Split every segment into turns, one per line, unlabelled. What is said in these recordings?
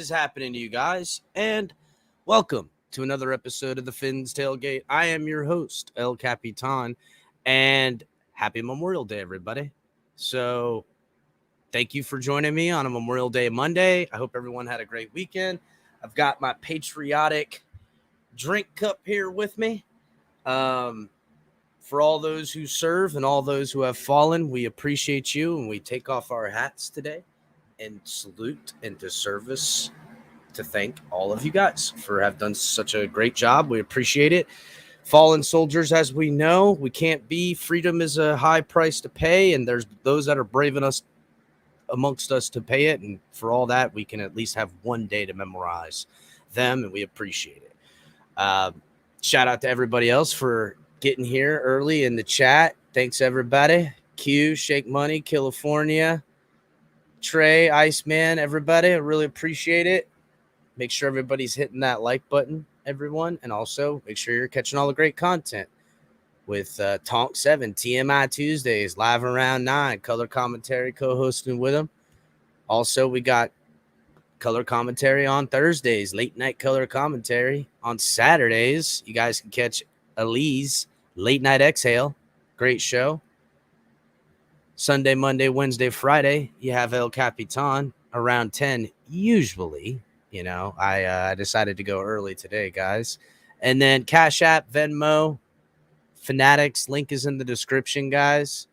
is happening to you guys? And welcome to another episode of the Fins Tailgate. I am your host, El Capitan, and happy Memorial Day, everybody. So, thank you for joining me on a Memorial Day Monday. I hope everyone had a great weekend. I've got my patriotic drink cup here with me. For all those who serve and all those who have fallen, we appreciate you, and we take off our hats today and salute and to service to thank all of you guys for have done such a great job. We appreciate it. Fallen soldiers, as we know, we can't be. Freedom is a high price to pay, and there's those that are brave enough amongst us to pay it. And for all that, we can at least have one day to memorize them, and we appreciate it. Shout out to everybody else for getting here early in the chat. Thanks, everybody. Q, Shake Money, California, Trey, Iceman, everybody. I really appreciate it. Make sure everybody's hitting that like button, everyone. And also make sure you're catching all the great content with Tonk 7, TMI Tuesdays, live around 9, color commentary co-hosting with them. Also, we got color commentary on Thursdays, late night color commentary on Saturdays. You guys can catch Elise, Late Night Exhale, great show. Sunday, Monday, Wednesday, Friday, you have El Capitan around 10, usually. You know, I decided to go early today, guys. And then Cash App, Venmo, Fanatics, link is in the description, guys.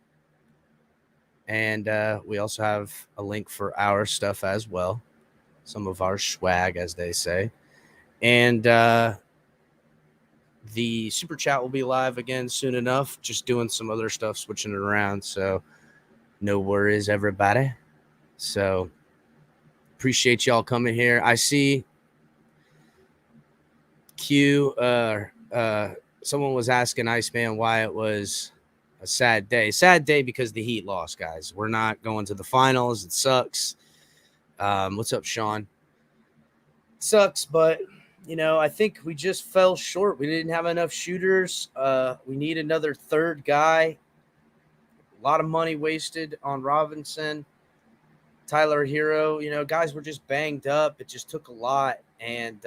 And we also have a link for our stuff as well. Some of our swag, as they say. And the super chat will be live again soon enough. Just doing some other stuff, switching it around. So no worries, everybody. So appreciate y'all coming here. I see Q. Someone was asking Iceman why it was a sad day. Sad day because the Heat lost, guys. We're not going to the finals. It sucks. What's up, Sean? Sucks, but you know, I think we just fell short. We didn't have enough shooters. We need another third guy. A lot of money wasted on Robinson, Tyler Hero. You know, guys were just banged up. It just took a lot. And,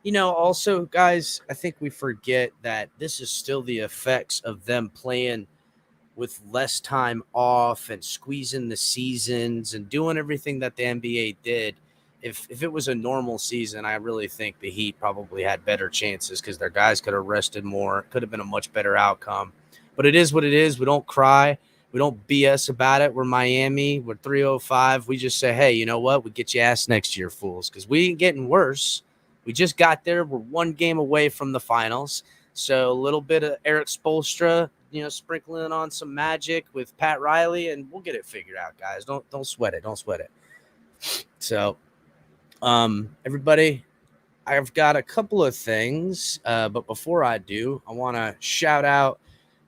you know, also, guys, I think we forget that this is still the effects of them playing with less time off and squeezing the seasons and doing everything that the NBA did. If it was a normal season, I really think the Heat probably had better chances because their guys could have rested more. It could have been a much better outcome. But it is what it is. We don't cry. We don't BS about it. We're Miami. We're 305. We just say, hey, you know what? We get your ass next year, fools, because we ain't getting worse. We just got there. We're one game away from the finals. So a little bit of Eric Spoelstra, you know, sprinkling on some magic with Pat Riley, and we'll get it figured out, guys. Don't sweat it. Don't sweat it. So, everybody, I've got a couple of things, but before I do, I want to shout out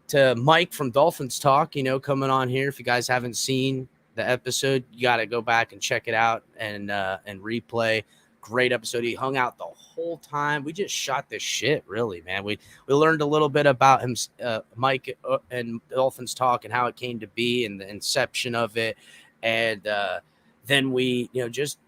to Mike from Dolphins Talk, you know, coming on here. If you guys haven't seen the episode, you got to go back and check it out and replay. Great episode. He hung out the whole time. We just shot this shit, really, man. We learned a little bit about him, Mike and Dolphins Talk, and how it came to be and the inception of it. And then we, you know, just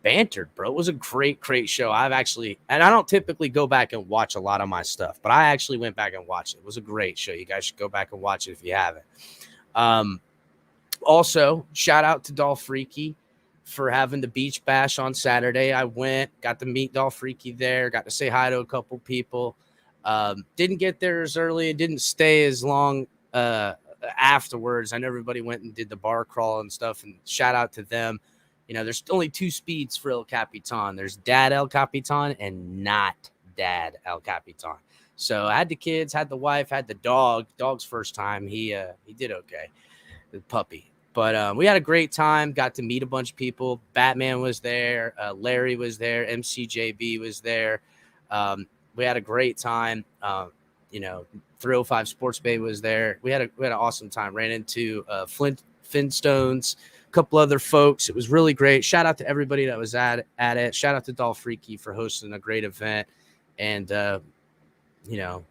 bantered, bro. It was a great show. I've actually, and I don't typically go back and watch a lot of my stuff, but I actually went back and watched it. It was a great show. You guys should go back and watch it if you haven't. Also, shout out to Dolph Freaky for having the beach bash on Saturday. I went, got to meet Dolph Freaky there, got to say hi to a couple people. Didn't get there as early and didn't stay as long afterwards. I know everybody went and did the bar crawl and stuff, and shout out to them. You know, there's only two speeds for El Capitan. There's Dad El Capitan and not Dad El Capitan. So I had the kids, had the wife, had the dog. Dog's first time. He did okay, the puppy. But we had a great time. Got to meet a bunch of people. Batman was there. Larry was there. MCJB was there. We had a great time. You know, 305 Sports Bay was there. We had an awesome time. Ran into Flintstones, a couple other folks. It was really great. Shout out to everybody that was at it. Shout out to Dolph Freaky for hosting a great event. And, you know,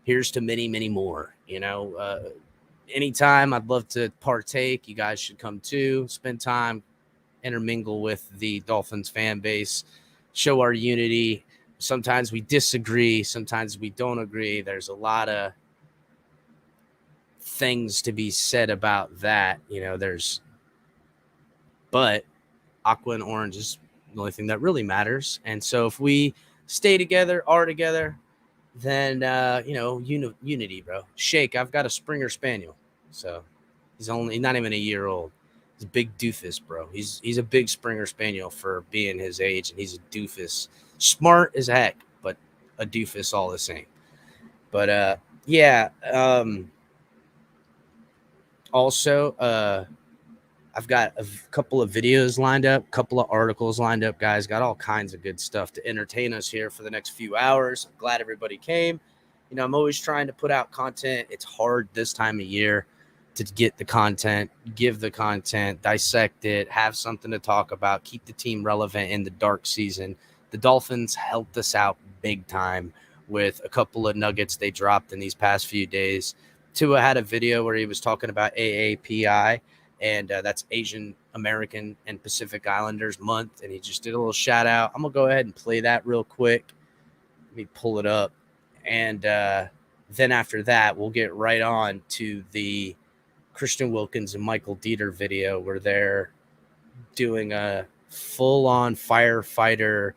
here's to many, many more. You know, anytime I'd love to partake. You guys should come too. Spend time, intermingle with the Dolphins fan base, show our unity. Sometimes we disagree, sometimes we don't agree. There's a lot of things to be said about that. But aqua and orange is the only thing that really matters. And so if we stay together, are together, then unity, bro. Shake, I've got a Springer Spaniel, so he's not even a year old. He's a big doofus, bro. He's a big Springer Spaniel for being his age, and he's a doofus. Smart as heck, but a doofus all the same. But yeah. Also, I've got a couple of videos lined up, a couple of articles lined up, guys. Got all kinds of good stuff to entertain us here for the next few hours. I'm glad everybody came. I'm always trying to put out content. It's hard this time of year to get the content, give the content, dissect it, have something to talk about, keep the team relevant in the dark season. The Dolphins helped us out big time with a couple of nuggets they dropped in these past few days. Tua had a video where he was talking about AAPI, and that's Asian American and Pacific Islanders Month, and he just did a little shout out. I'm gonna go ahead and play that real quick. Let me pull it up, and then after that, we'll get right on to the Christian Wilkins and Michael Deiter video where they're doing a full-on firefighter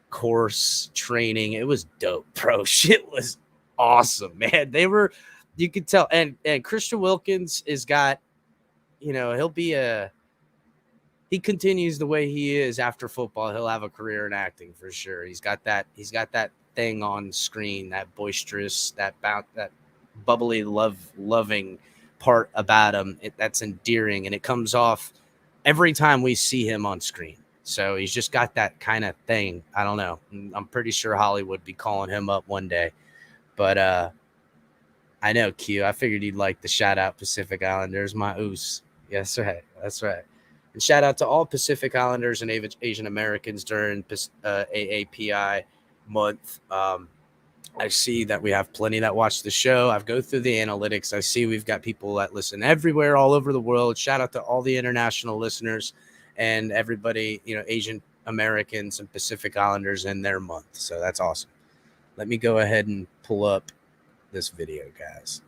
course training. It was dope, bro. Shit was awesome, man. You could tell, and Christian Wilkins is got. He continues the way he is after football. He'll have a career in acting for sure. He's got that thing on screen, that boisterous, that bubbly, loving part about him. That's endearing, and it comes off every time we see him on screen. So he's just got that kind of thing. I don't know. I'm pretty sure Hollywood be calling him up one day, but I know, Q. I figured you'd like the shout out Pacific Islanders, my oos. Yes, right. That's right. And shout out to all Pacific Islanders and Asian Americans during AAPI month. I see that we have plenty that watch the show. I've go through the analytics. I see we've got people that listen everywhere, all over the world. Shout out to all the international listeners and everybody, Asian Americans and Pacific Islanders in their month. So that's awesome. Let me go ahead and pull up this video, guys.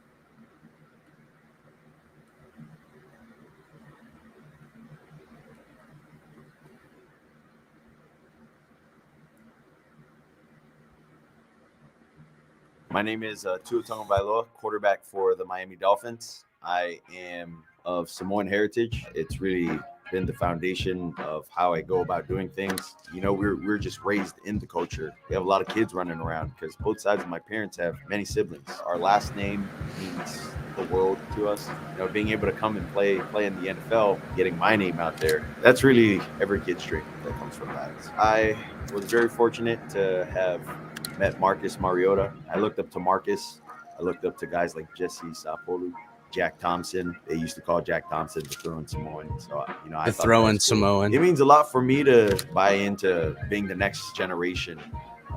My name is Tua Tagovailoa, quarterback for the Miami Dolphins. I am of Samoan heritage. It's really been the foundation of how I go about doing things. We're just raised in the culture. We have a lot of kids running around because both sides of my parents have many siblings. Our last name means the world to us. Being able to come and play in the NFL, getting my name out there, that's really every kid's dream that comes from that. I was very fortunate to have met Marcus Mariota. I looked up to Marcus. I looked up to guys like Jesse Sapolu, Jack Thompson. They used to call Jack Thompson the throwing Samoan. So, I thought
throwing Samoan.
It means a lot for me to buy into being the next generation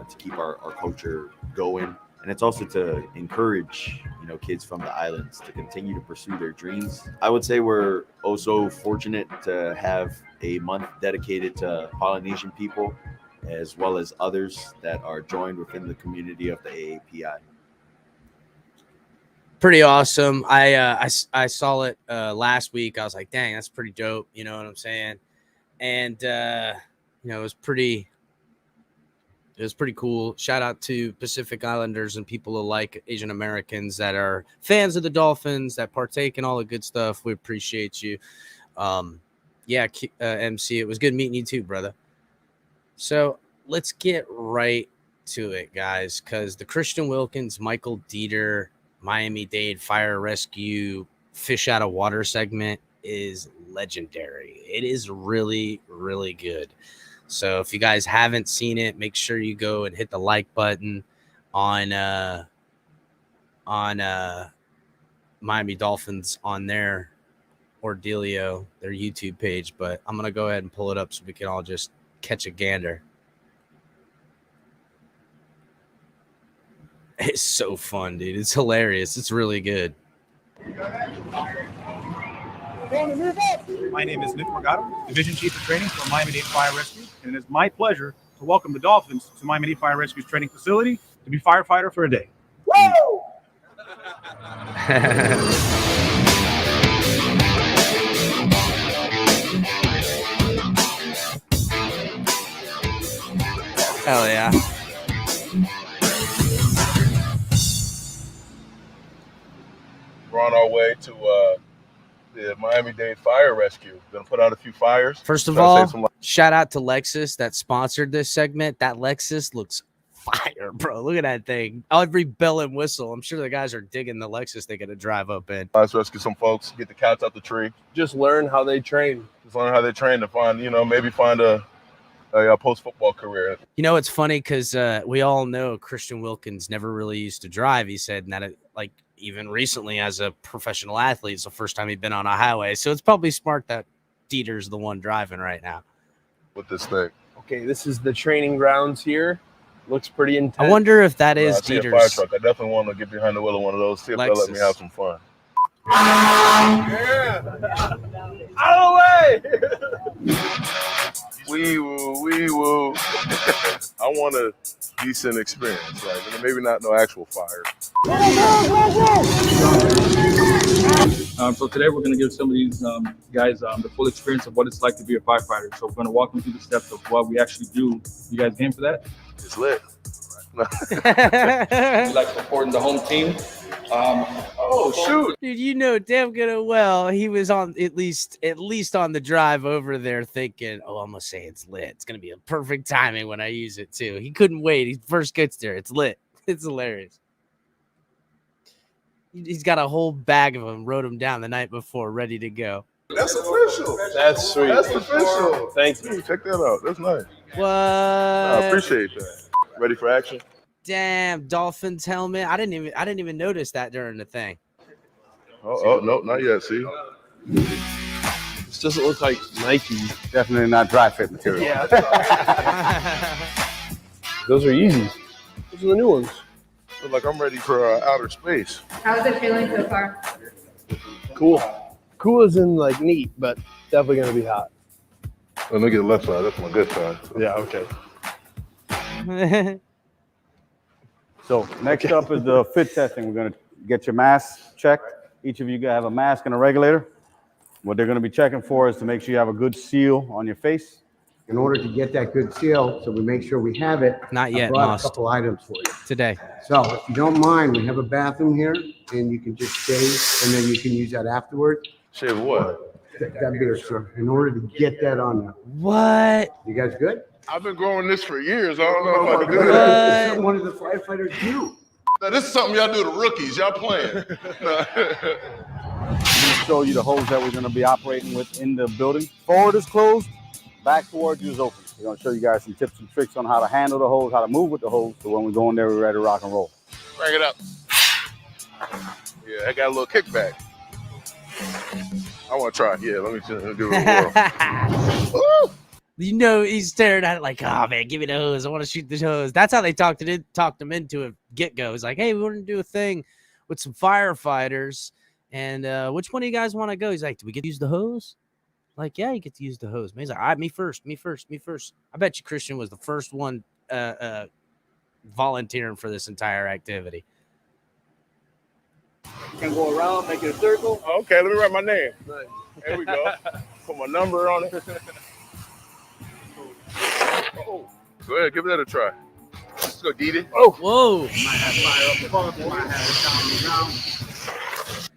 to keep our culture going. And it's also to encourage, kids from the islands to continue to pursue their dreams. I would say we're also fortunate to have a month dedicated to Polynesian people, as well as others that are joined within the community of the AAPI.
Pretty awesome. I saw it last week. I was like, dang, that's pretty dope. You know what I'm saying? And it was pretty cool. Shout out to Pacific Islanders and people alike, Asian Americans that are fans of the Dolphins, that partake in all the good stuff. We appreciate you. MC, it was good meeting you too, brother. So let's get right to it, guys, because the Christian Wilkins, Michael Deiter, Miami-Dade Fire Rescue Fish Out of Water segment is legendary. It is really, really good. So if you guys haven't seen it, make sure you go and hit the like button on Miami Dolphins on their Ordealio, their YouTube page. But I'm going to go ahead and pull it up so we can all just catch a gander. It's so fun, dude. It's hilarious. It's really good.
My name is Nick Morgado, Division Chief of Training for Miami-Dade Fire Rescue, and it is my pleasure to welcome the Dolphins to Miami-Dade Fire Rescue's training facility to be firefighter for a day. Woo!
Hell yeah.
We're on our way to the Miami-Dade Fire Rescue. Gonna put out a few fires.
First of all, shout out to Lexus that sponsored this segment. That Lexus looks fire, bro. Look at that thing. Every bell and whistle. I'm sure the guys are digging the Lexus they got to drive up in.
Let's rescue some folks, get the cats out the tree.
Just learn how they train.
Just learn how they train to find, maybe find a post-football career.
It's funny because we all know Christian Wilkins never really used to drive. He said that even recently as a professional athlete, it's the first time he'd been on a highway. So it's probably smart that Deiter's the one driving right now.
With this thing.
Okay, this is the training grounds here. Looks pretty intense.
I wonder if that is
I see a fire
Deiter's.
truck. I definitely want to get behind the wheel of one of those. See if they'll let me have some fun.
Yeah. Out of the way!
Wee woo. I want a decent experience, maybe not no actual fire.
So today we're going to give some of these guys the full experience of what it's like to be a firefighter. So we're going to walk them through the steps of what we actually do. You guys game for that?
It's lit.
We like supporting the home team.
Shoot.
Dude, damn good and well he was on at least on the drive over there thinking, oh, I'm gonna say it's lit. It's gonna be a perfect timing when I use it too. He couldn't wait. He first gets there. It's lit. It's hilarious. He's got a whole bag of them, wrote them down the night before, ready to go.
That's official.
That's sweet.
That's official.
Thank you.
Check that out. That's nice.
What?
I appreciate that. Ready for action?
Damn, Dolphins helmet. I didn't even notice that during the thing.
Oh, no, not yet. See?
This doesn't look like Nike.
Definitely not dry fit material.
Yeah. Those are easy. Those are the new ones.
Feel like I'm ready for outer space.
How's it feeling so far?
Cool. Cool as in neat, but definitely gonna be hot.
Let me get the left side. That's my good side.
Yeah. Okay.
So next up is the fit testing. We're going to get your mask checked. Each of you have a mask and a regulator. What they're going to be checking for is to make sure you have a good seal on your face.
In order to get that good seal, so we make sure we have it.
Not yet,
I brought
Moss.
a couple items for you.
Today.
So if you don't mind, we have a bathroom here, and you can just shave, and then you can use that afterward.
Shave what?
That beer, sir. In order to get that on there.
What?
You guys good?
I've been growing this for years. I don't know if I can do
What?
that.
This is one of the firefighters do.
Now, this is something y'all do to rookies. Y'all playing.
I'm going to show you the hose that we're going to be operating with in the building. Forward is closed, back towards you is open. We're going to show you guys some tips and tricks on how to handle the hose, how to move with the hose, so when we go in there, we're ready to rock and roll.
Bring it up. Yeah, I got a little kickback. I want to try. Yeah, let me do it a whirl.
He's staring at it like, oh man, give me the hose. I want to shoot the hose. That's how they talked him into a get-go. It's like, hey, we want to do a thing with some firefighters. And which one of you guys want to go? He's like, do we get to use the hose? Like, yeah, you get to use the hose. Man, he's like, all right, me first. I bet you Christian was the first one volunteering for this entire activity.
You can go around, make it a circle.
Okay, let me write my name. There we go. Put my number on it. Oh, go ahead, give that a try. Let's go, Deiter.
Oh, whoa.
Might have fire up the pump, might have it down the ground.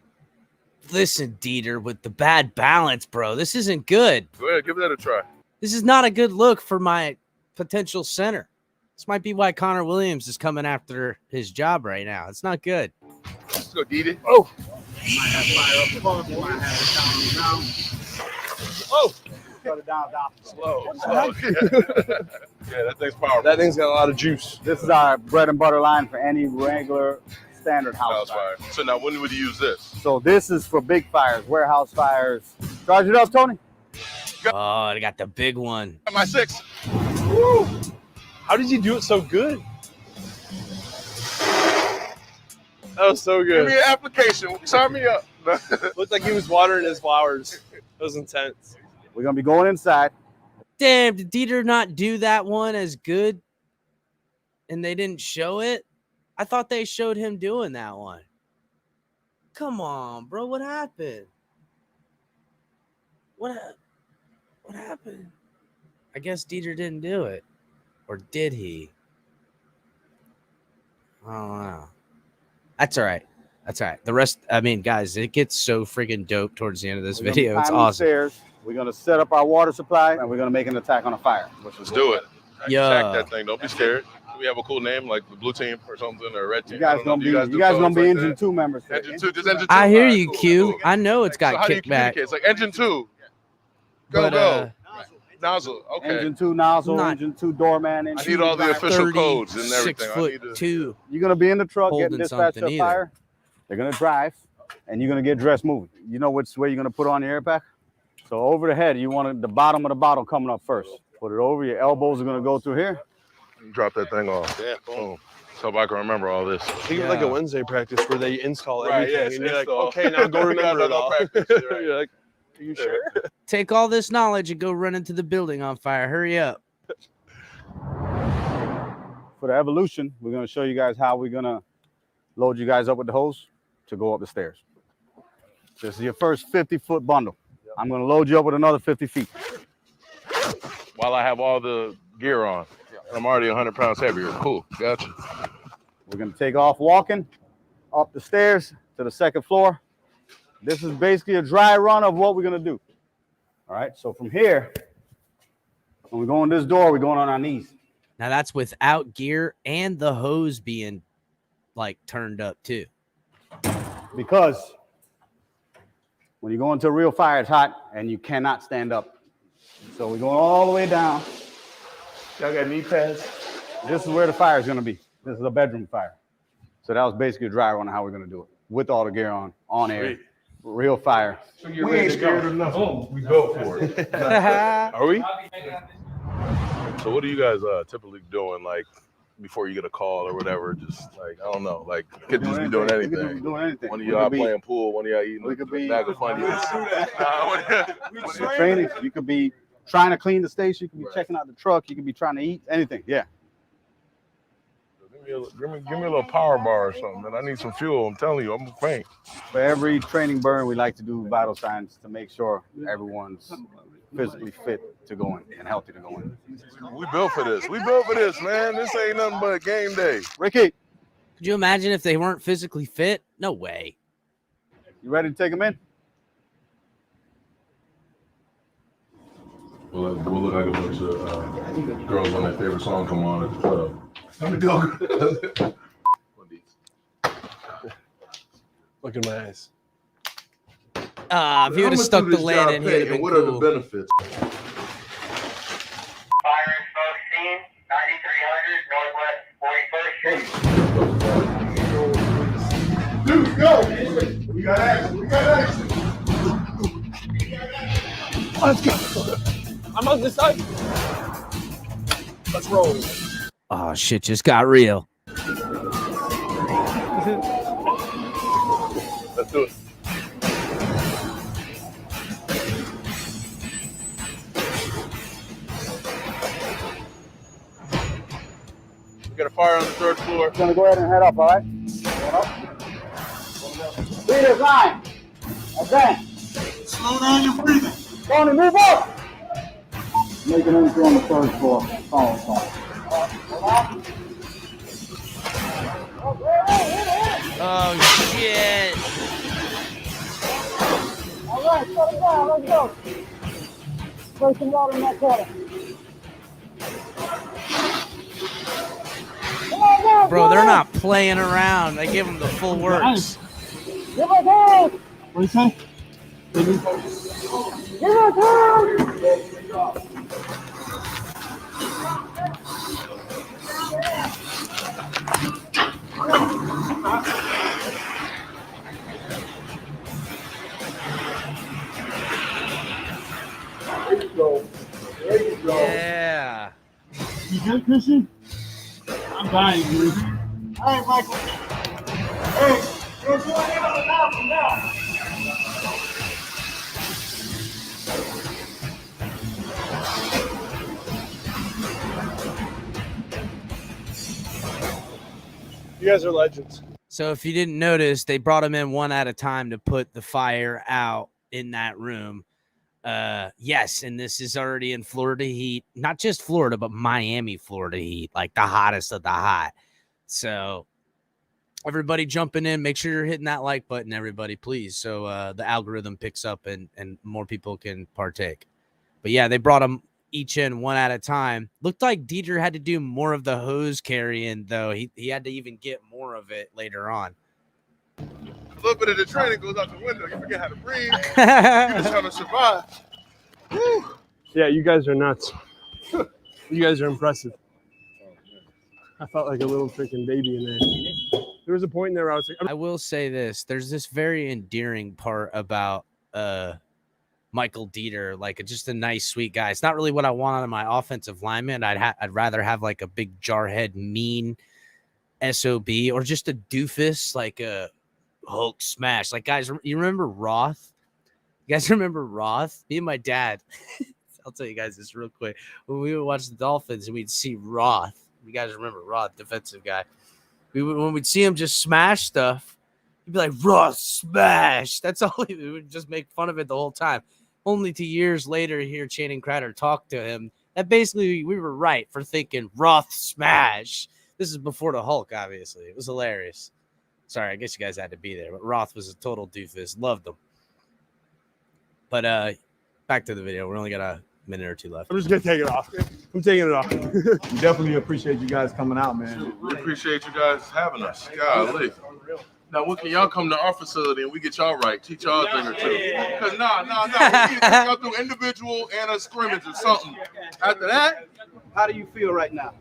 Listen, Deiter, with the bad balance, bro, this isn't good.
Go ahead, give that a try.
This is not a good look for my potential center. This might be why Connor Williams is coming after his job right now. It's not good.
Let's go, Deiter.
Oh, might have fire up the pump, might have it down the ground.
Oh,
Cut it down.
slow. Yeah, that thing's powerful.
That thing's got a lot of juice.
This is our bread and butter line for any regular standard house
House
fire.
fire. So now, when would you use this?
So this is for big fires, warehouse fires. Charge it up, Tony.
Oh, they got the big one.
Got my 6.
Woo! How did you do it so good? That was so
Give me
good.
an application. Sign me up.
Looked like he was watering his flowers. It was intense.
We're gonna be going inside.
Damn, did Deiter not do that one as good? And they didn't show it? I thought they showed him doing that one. Come on, bro. What happened? What happened? I guess Deiter didn't do it. Or did he? I don't know. That's all right. That's all right. The rest, I mean, guys, it gets so freaking dope towards the end of this video. It's awesome.
Stairs. We're gonna set up our water supply and we're gonna make an attack on a fire.
Let's do it.
Yeah.
Attack that thing. Don't be scared. We have a cool name like the blue team or something or red team.
You guys gonna be engine 2 members.
Engine 2. Just engine 2.
I hear
All right,
you,
cool,
Q.
cool.
I know it's got
so how do you
kickback.
communicate? It's like engine 2. Go,
But,
go. Nozzle. Okay.
Engine 2 nozzle,
Not-
engine 2 doorman.
I need all the official codes and everything.
6'2".
You're gonna be in the truck
Holding
getting dispatched to
something
a fire. They're gonna drive, and you're gonna get dressed moving. You know which way you're gonna put on your air pack? So over the head, you want the bottom of the bottle coming up first. Put it over. Your elbows are gonna go through here.
Drop that thing off. Yeah, boom. So I can remember all this.
Think of like a Wednesday practice where they install
Right,
everything.
yes,
and you're like,
install.
okay, now go remember
Yeah,
it all.
practice, right.
You're like, are you sure?
Take all this knowledge and go run into the building on fire. Hurry up.
For the evolution, we're gonna show you guys how we're gonna load you guys up with the hose to go up the stairs. This is your first 50-foot bundle. I'm gonna load you up with another 50 feet.
While I have all the gear on. And I'm already 100 pounds heavier. Cool. Gotcha.
We're gonna take off walking up the stairs to the second floor. This is basically a dry run of what we're gonna do. All right, so from here, when we go in this door, we're going on our knees.
Now that's without gear and the hose being like turned up too.
Because when you go into a real fire, it's hot and you cannot stand up. So we're going all the way down.
Y'all got knee pads?
This is where the fire is gonna be. This is a bedroom fire. So that was basically a dry run on how we're gonna do it. With all the gear on air, real fire.
We ain't scared of nothing. Oh, we built for it. Are we? So what are you guys typically doing, like, before you get a call or whatever? Just like, I don't know, like, could just be doing anything. One of y'all playing pool, one of y'all eating a bag of Funyuns.
Training. You could be trying to clean the station. You could be checking out the truck. You could be trying to eat. Anything. Yeah.
Give me a little power bar or something, man. I need some fuel. I'm telling you, I'm gonna faint.
For every training burn, we like to do vital signs to make sure everyone's physically fit to go in and healthy to go in.
We built for this. We built for this, man. This ain't nothing but game day.
Ricky,
Could you imagine if they weren't physically fit? No way.
you ready to take them in?
We'll look like a bunch of girls when their favorite song come on at the club. I'm go.
Look at my eyes.
If you would have stuck the landing, he'd have been
What are the
cool.
benefits?
Fire exposed scene, 9300 Northwest 41st Street.
Dude, go! We got action. We got action.
Let's go. I'm on this side. Let's roll.
Oh, shit just got real.
Let's do it. We got a fire on the third floor.
We're gonna go ahead and head up, all right? Leaders, line. Advance.
Slow down your breathing.
Tony, move up. Make an entry on the third floor. Follow.
Oh, shit.
All right, shut it down. Let's go. Spray some water in that kettle.
Bro, they're not playing around. They give them the full works.
Give us hands. What do you say? Give us hands.
Yeah.
You good, Christian? I'm dying, dude. All right, Michael. Hey, you're doing it on the mountain now.
You guys are legends.
So if you didn't notice, they brought him in one at a time to put the fire out in that room. Yes, and this is already in Florida heat. Not just Florida, but Miami, Florida heat. Like the hottest of the hot. So everybody jumping in. Make sure you're hitting that like button, everybody, please. So the algorithm picks up and more people can partake. But yeah, they brought them each in one at a time. Looked like Deiter had to do more of the hose carrying, though. He had to even get more of it later on.
A little bit of the training goes out the window. You forget how to breathe. You're just trying to survive. Woo.
Yeah, you guys are nuts. You guys are impressive. I felt like a little freaking baby in there. There was a point in there where I was like,
I will say this. There's this very endearing part about Michael Deiter, like just a nice, sweet guy. It's not really what I want out of my offensive lineman. I'd rather have like a big jarhead, mean SOB, or just a doofus, like a Hulk smash. Like, guys, you remember Roth? You guys remember Roth? Me and my dad. I'll tell you guys this real quick. When we would watch the Dolphins and we'd see Roth, you guys remember Roth, defensive guy. When we'd see him just smash stuff, he'd be like, Roth smash. That's all. We would just make fun of it the whole time. Only 2 years later, hear Channing Crowder talk to him. That basically, we were right for thinking Roth smash. This is before the Hulk, obviously. It was hilarious. Sorry, I guess you guys had to be there. But Roth was a total doofus. Loved him. But back to the video. We only got a minute or two left.
I'm just going to take it off. I'm taking it off.
We definitely appreciate you guys coming out, man.
We appreciate you guys having us. Golly. Now, when can y'all come to our facility and we get y'all right? Teach y'all a thing or two. Because nah. We need to take y'all through individual and a scrimmage or something. After that,
How do you feel right now?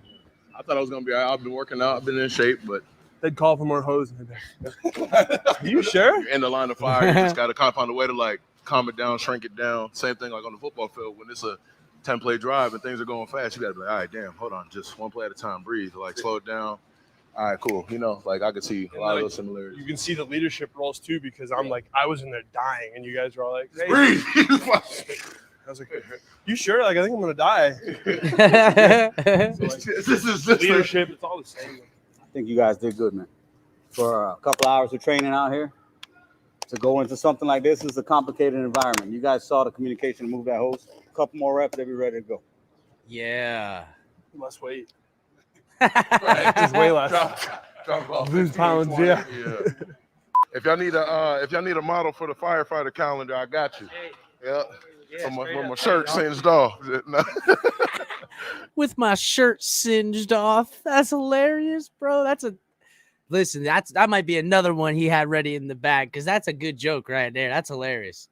I thought I was going to be all right. I've been working out. I've been in shape, but
They'd call for more hose. Are you sure?
you're in the line of fire. You just got to kind of find a way to, like, calm it down, shrink it down. Same thing like on the football field. When it's a 10-play drive and things are going fast, you got to be like, all right, damn, hold on. Just one play at a time. Breathe. Like, slow it down. All right, cool. You know, like I could see a lot of those similarities.
You can see the leadership roles too, because I'm like, I was in there dying, and you guys were all like, hey.
Breathe.
I was like, you sure? Like, I think I'm gonna die. So, like,
This is
leadership, it's all the same.
I think you guys did good, man. For a couple hours of training out here, to go into something like this is a complicated environment. You guys saw the communication to move that hose. A couple more reps, they'll be ready to go.
Yeah.
Less weight.
Right.
It's way less.
Drop off
Lose
15,
pounds,
20.
yeah.
If y'all need a model for the firefighter calendar, I got you. Yeah. With my shirt singed off.
With my shirt singed off. That's hilarious, bro. Listen, that might be another one he had ready in the bag, because that's a good joke right there. That's hilarious.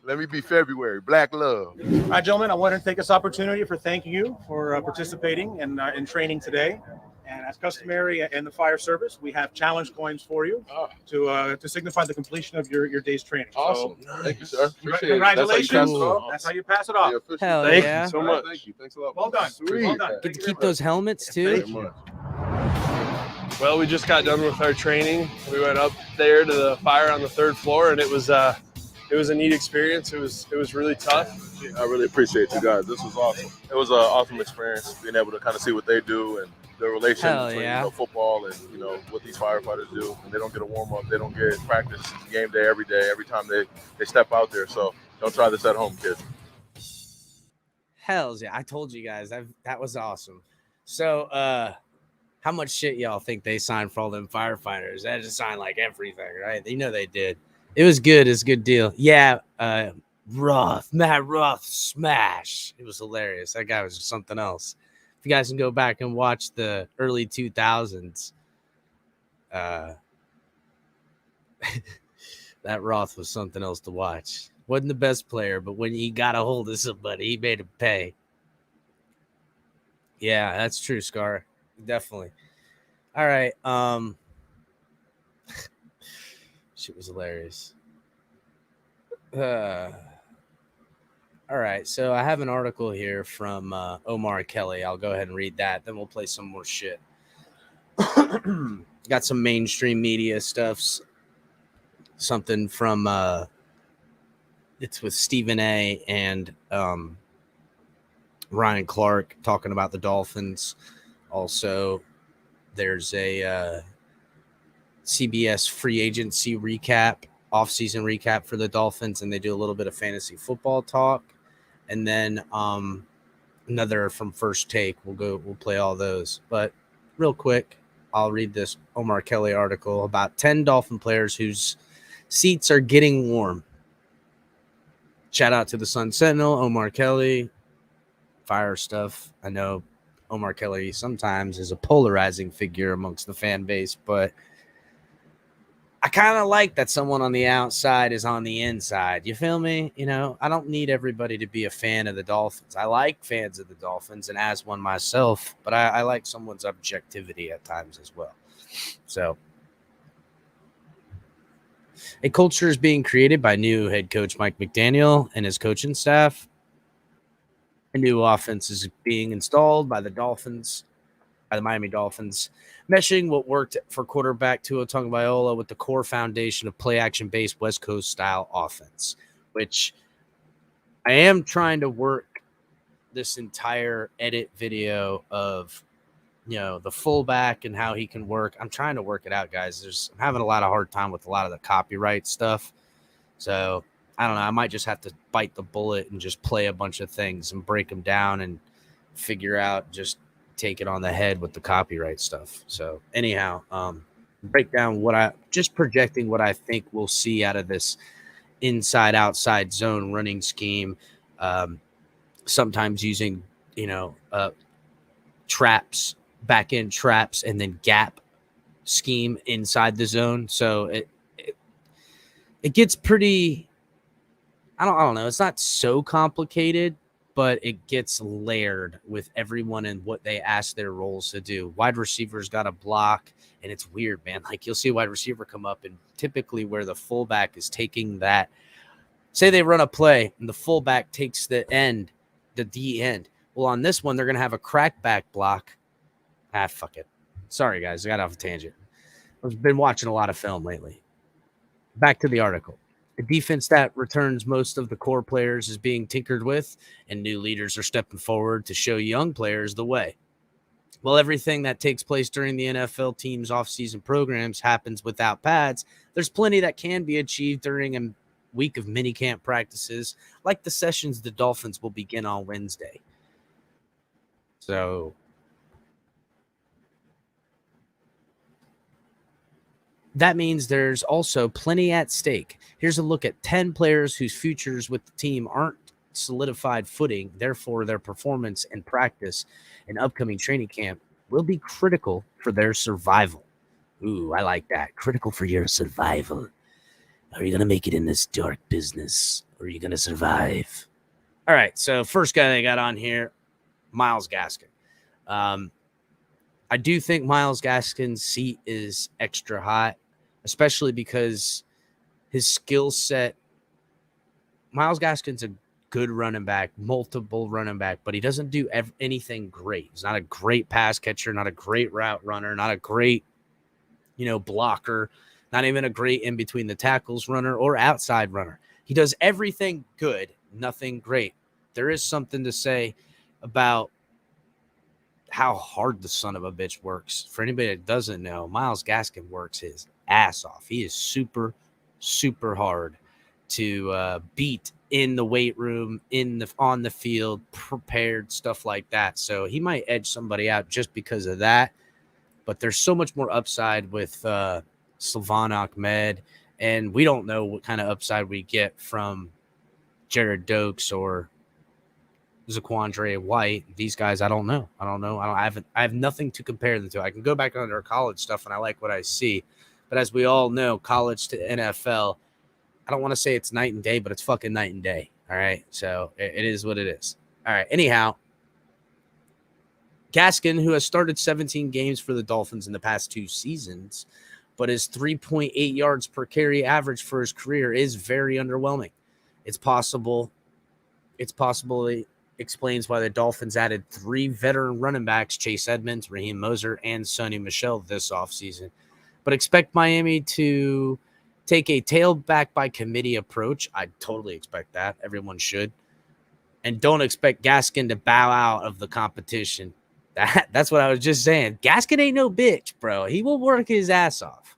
Let me be February. Black love.
All right, gentlemen, I want to take this opportunity for thanking you for participating in training today. And as customary in the fire service, we have challenge coins for you to signify the completion of your day's training.
Awesome.
So,
Thank you, sir. Appreciate
congratulations.
it.
That's how you pass it off.
Hell
Thank
yeah.
you so much.
Thank you. Thanks a lot.
Well done.
Sweet.
Well done.
Get to keep those helmets too.
Very much.
Well, we just got done with our training. We went up there to the fire on the 3rd floor, and it was a neat experience. It was really tough.
I really appreciate you guys. This was awesome. It was an awesome experience being able to kind of see what they do and the relation
Hell
between
yeah.
football and what these firefighters do. And they don't get a warm up. They don't get practice game day, every time they step out there. So don't try this at home, kids.
Hells yeah. I told you guys that was awesome. So how much shit y'all think they signed for all them firefighters? They had to sign like everything, right? You know they did. It was good. It's a good deal. Yeah, Matt Roth smash. It was hilarious. That guy was just something else. If you guys can go back and watch the early 2000s, that Roth was something else to watch. Wasn't the best player, but when he got a hold of somebody, he made him pay. Yeah, that's true, Scar. Definitely. All right. Shit was hilarious. All right, so I have an article here from Omar Kelly. I'll go ahead and read that. Then we'll play some more shit. Got some mainstream media stuffs. Something from it's with Stephen A. and Ryan Clark talking about the Dolphins. Also, There's a CBS free agency recap, off-season recap for the Dolphins, and they do a little bit of fantasy football talk. And then another from First Take. We'll play all those. But real quick, I'll read this Omar Kelly article about 10 Dolphin players whose seats are getting warm. Shout out to the Sun Sentinel, Omar Kelly. Fire stuff. I know Omar Kelly sometimes is a polarizing figure amongst the fan base, but I kind of like that someone on the outside is on the inside. You feel me? You know, I don't need everybody to be a fan of the Dolphins. I like fans of the Dolphins and as one myself, but I like someone's objectivity at times as well. So a culture is being created by new head coach Mike McDaniel and his coaching staff. A new offense is being installed by the Miami Dolphins, meshing what worked for quarterback Tua Tagovailoa with the core foundation of play-action-based West Coast-style offense, which I am trying to work this entire edit video of, the fullback and how he can work. I'm trying to work it out, guys. I'm having a lot of hard time with a lot of the copyright stuff. So I don't know. I might just have to bite the bullet and just play a bunch of things and break them down and figure out, just take it on the head with the copyright stuff. So anyhow, break down projecting what I think we'll see out of this inside outside zone running scheme. Sometimes using, traps, back end traps, and then gap scheme inside the zone. So it gets pretty, I don't know. It's not so complicated, but it gets layered with everyone and what they ask their roles to do. Wide receivers got to block, and it's weird, man. Like, you'll see a wide receiver come up, and typically where the fullback is taking that, say they run a play, and the fullback takes the D end. Well, on this one, they're going to have a crackback block. Fuck it. Sorry, guys. I got off a tangent. I've been watching a lot of film lately. Back to the article. A defense that returns most of the core players is being tinkered with, and new leaders are stepping forward to show young players the way. While everything that takes place during the NFL team's offseason programs happens without pads, there's plenty that can be achieved during a week of minicamp practices, like the sessions the Dolphins will begin on Wednesday. So that means there's also plenty at stake. Here's a look at 10 players whose futures with the team aren't solidified footing. Therefore, their performance and practice in upcoming training camp will be critical for their survival. Ooh, I like that. Critical for your survival. Are you going to make it in this dark business, or are you going to survive? All right, so first guy they got on here, Myles Gaskin. I do think Myles Gaskin's seat is extra hot, especially because his skill set. Myles Gaskin's a good running back, multiple running back, but he doesn't do anything great. He's not a great pass catcher, not a great route runner, not a great, blocker, not even a great in between the tackles runner or outside runner. He does everything good, nothing great. There is something to say about how hard the son of a bitch works. For anybody that doesn't know, Myles Gaskin works his ass off. He is super, super hard to beat in the weight room, on the field, prepared, stuff like that. So he might edge somebody out just because of that. But there's so much more upside with Salvon Ahmed, and we don't know what kind of upside we get from Jared Dokes or Zaquandre White. These guys, I don't know. I have nothing to compare them to. I can go back on their college stuff, and I like what I see. But as we all know, college to NFL, I don't want to say it's night and day, but it's fucking night and day. All right. So it is what it is. All right. Anyhow, Gaskin, who has started 17 games for the Dolphins in the past 2 seasons, but his 3.8 yards per carry average for his career is very underwhelming. It's possible it explains why the Dolphins added 3 veteran running backs, Chase Edmonds, Raheem Moser, and Sonny Michel this offseason. But expect Miami to take a tailback by committee approach. I totally expect that. Everyone should. And don't expect Gaskin to bow out of the competition. That's what I was just saying. Gaskin ain't no bitch, bro. He will work his ass off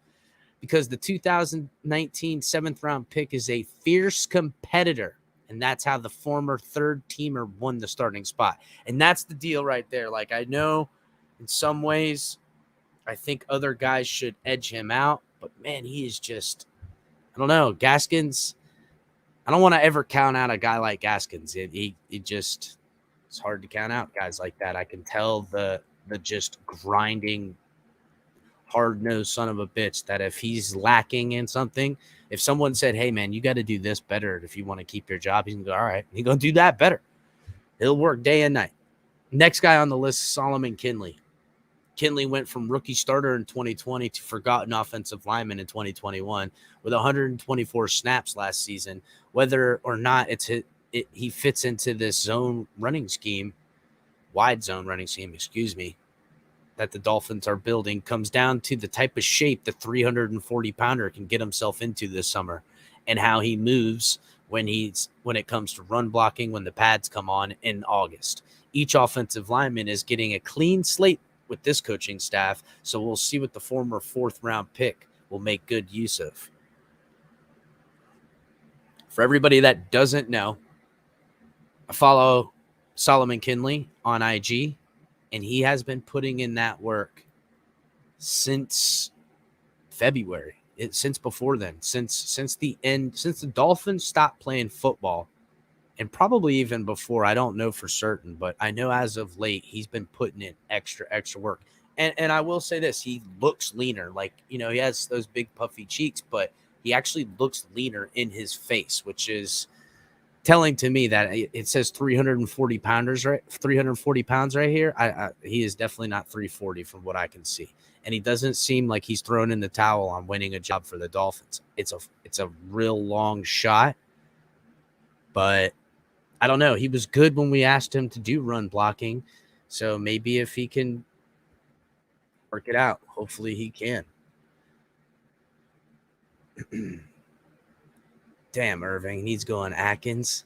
because the 2019 7th round pick is a fierce competitor. And that's how the former third teamer won the starting spot. And that's the deal right there. Like, I know in some ways, I think other guys should edge him out, but man, he is just, I don't know. Gaskins, I don't want to ever count out a guy like Gaskins. It just, it's hard to count out guys like that. I can tell the just grinding, hard-nosed son of a bitch that if he's lacking in something, if someone said, hey, man, you got to do this better if you want to keep your job, he's going to go, all right, he's going to do that better. He'll work day and night. Next guy on the list, Solomon Kinley. Kinley went from rookie starter in 2020 to forgotten offensive lineman in 2021 with 124 snaps last season. Whether or not he fits into this zone running scheme, wide zone running scheme, that the Dolphins are building comes down to the type of shape the 340-pounder can get himself into this summer and how he moves when it comes to run blocking when the pads come on in August. Each offensive lineman is getting a clean slate with this coaching staff, so we'll see what the former 4th-round pick will make good use of. For everybody that doesn't know, I follow Solomon Kinley on IG, and he has been putting in that work since February. Since before then, since the Dolphins stopped playing football, and probably even before, I don't know for certain, but I know as of late he's been putting in extra work. And I will say this, he looks leaner. Like, he has those big puffy cheeks, but he actually looks leaner in his face, which is telling to me that it says 340 pounds right here. He is definitely not 340 from what I can see. And he doesn't seem like he's thrown in the towel on winning a job for the Dolphins. It's a real long shot, but I don't know. He was good when we asked him to do run blocking. So maybe if he can work it out, hopefully he can. Damn, Irving, he's going Atkins.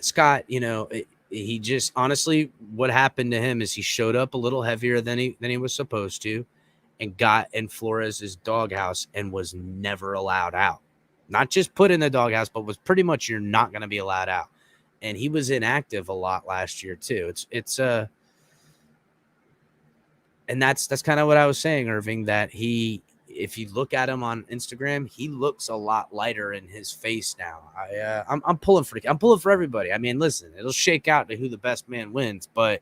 Scott, he just honestly, what happened to him is he showed up a little heavier than he was supposed to, and got in Flores's doghouse and was never allowed out. Not just put in the doghouse, but was pretty much you're not going to be allowed out. And he was inactive a lot last year too. And that's kind of what I was saying, Irving, that if you look at him on Instagram, he looks a lot lighter in his face now. I'm pulling for everybody. I mean, listen, it'll shake out to who the best man wins, but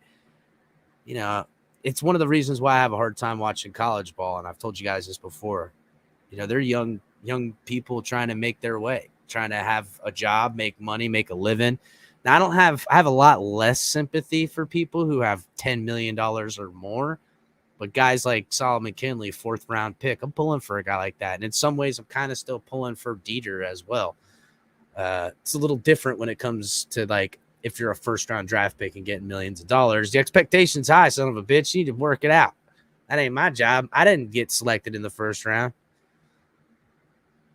it's one of the reasons why I have a hard time watching college ball. And I've told you guys this before. They're young people trying to make their way, trying to have a job, make money, make a living. Now, I have a lot less sympathy for people who have $10 million or more. But guys like Solomon Kinley, 4th-round pick, I'm pulling for a guy like that. And in some ways, I'm kind of still pulling for Deiter as well. It's a little different when it comes to, like, if you're a first-round draft pick and getting millions of dollars. The expectation's high, son of a bitch. You need to work it out. That ain't my job. I didn't get selected in the first round.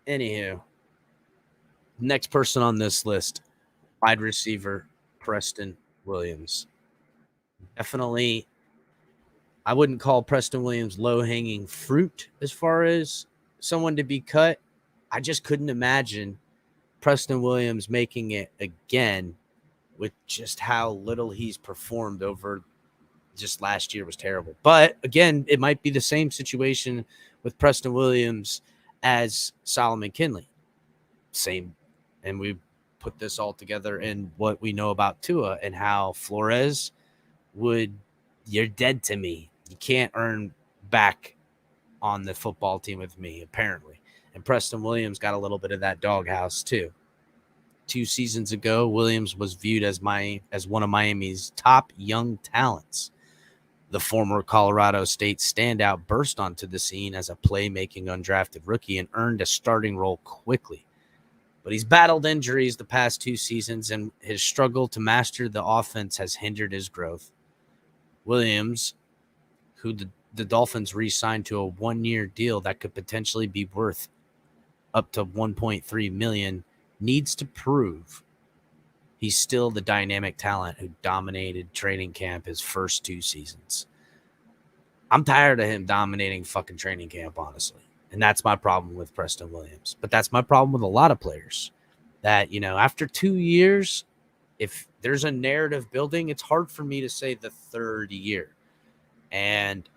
Anywho, next person on this list, wide receiver Preston Williams. Definitely, I wouldn't call Preston Williams low-hanging fruit as far as someone to be cut. I just couldn't imagine Preston Williams making it again with just how little he's performed over just last year was terrible. But again, it might be the same situation with Preston Williams as Solomon Kinley. Same. And we put this all together in what we know about Tua and how Flores you're dead to me. You can't earn back on the football team with me, apparently. And Preston Williams got a little bit of that doghouse too. 2 seasons ago, Williams was viewed as one of Miami's top young talents. The former Colorado State standout burst onto the scene as a playmaking undrafted rookie and earned a starting role quickly. But he's battled injuries the past 2 seasons, and his struggle to master the offense has hindered his growth. Williams, who the Dolphins re-signed to a 1-year deal that could potentially be worth up to $1.3 million, needs to prove he's still the dynamic talent who dominated training camp his first 2 seasons. I'm tired of him dominating fucking training camp, honestly. And that's my problem with Preston Williams. But that's my problem with a lot of players that, after 2 years, if there's a narrative building, it's hard for me to say the 3rd year. And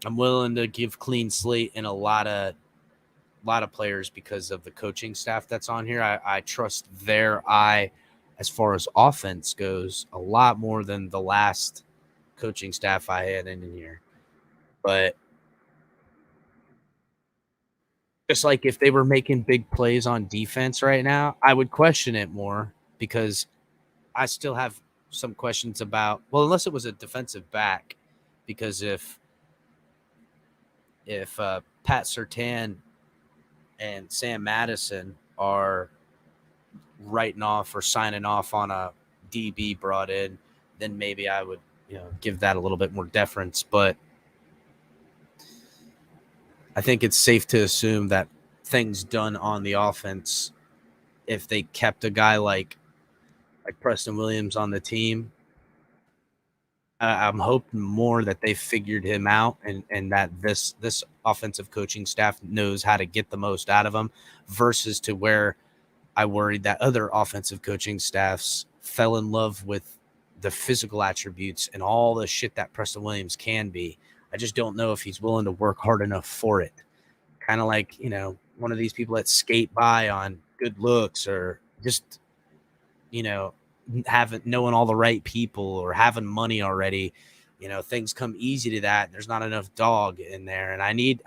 I'm willing to give clean slate in a lot of players because of the coaching staff that's on here. I trust their eye as far as offense goes a lot more than the last coaching staff I had in here. But just like if they were making big plays on defense right now, I would question it more because I still have some questions about, well, unless it was a defensive back, because if Pat Surtain and Sam Madison are writing off or signing off on a DB brought in, then maybe I would, give that a little bit more deference. But I think it's safe to assume that things done on the offense, if they kept a guy like Preston Williams on the team, I'm hoping more that they figured him out and that this offensive coaching staff knows how to get the most out of him, versus to where I worried that other offensive coaching staffs fell in love with the physical attributes and all the shit that Preston Williams can be. I just don't know if he's willing to work hard enough for it. Kind of like, one of these people that skate by on good looks or just, knowing all the right people or having money already. Things come easy to that. There's not enough dog in there. And I need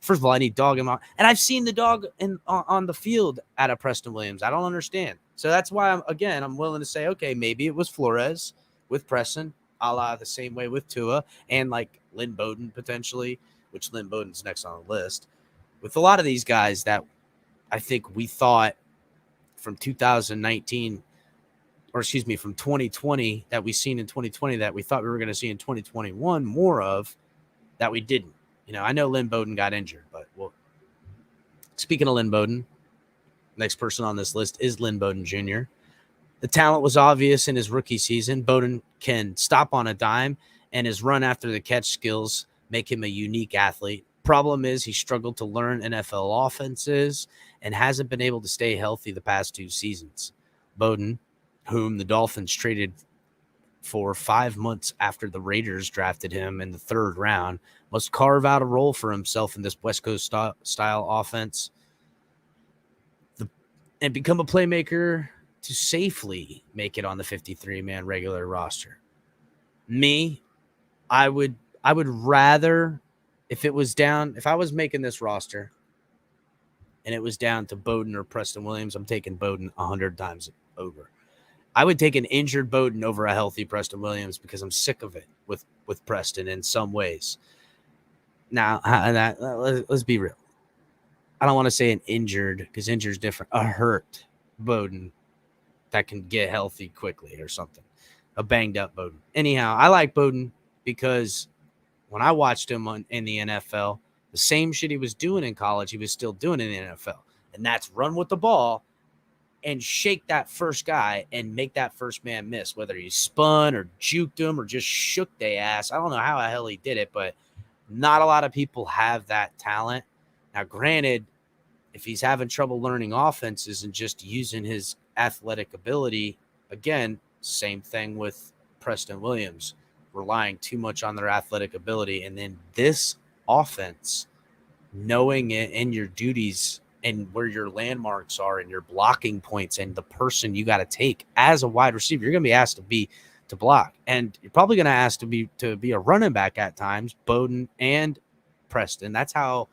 first of all, I need dog in my, and I've seen the dog on the field out of Preston Williams. I don't understand. So that's why I'm willing to say, okay, maybe it was Flores with Preston, a la the same way with Tua and like Lynn Bowden potentially, which Lynn Bowden's next on the list. With a lot of these guys that I think we thought from 2019, or excuse me, from 2020 that we seen in 2020 that we thought we were going to see in 2021 more of, that we didn't. I know Lynn Bowden got injured, but well, speaking of Lynn Bowden, next person on this list is Lynn Bowden Jr. The talent was obvious in his rookie season. Bowden can stop on a dime, and his run after the catch skills make him a unique athlete. Problem is he struggled to learn NFL offenses and hasn't been able to stay healthy the past 2 seasons. Bowden, whom the Dolphins traded for 5 months after the Raiders drafted him in the 3rd round, must carve out a role for himself in this West Coast style offense and become a playmaker to safely make it on the 53-man regular roster. Me, I would rather, if I was making this roster and it was down to Bowden or Preston Williams, I'm taking Bowden 100 times over. I would take an injured Bowden over a healthy Preston Williams because I'm sick of it with Preston in some ways. Now, let's be real. I don't want to say an injured because injured is different. A hurt Bowden that can get healthy quickly or something. A banged up Bowden. Anyhow, I like Bowden because when I watched him in the NFL, the same shit he was doing in college, he was still doing in the NFL. And that's run with the ball and shake that first guy and make that first man miss, whether he spun or juked him or just shook their ass. I don't know how the hell he did it, but not a lot of people have that talent. Now, granted, if he's having trouble learning offenses and just using his athletic ability, again, same thing with Preston Williams, relying too much on their athletic ability. And then this offense, knowing it and your duties and where your landmarks are and your blocking points and the person you got to take as a wide receiver, you're going to be asked to block. And you're probably going to ask to be a running back at times, Bowden and Preston. That's how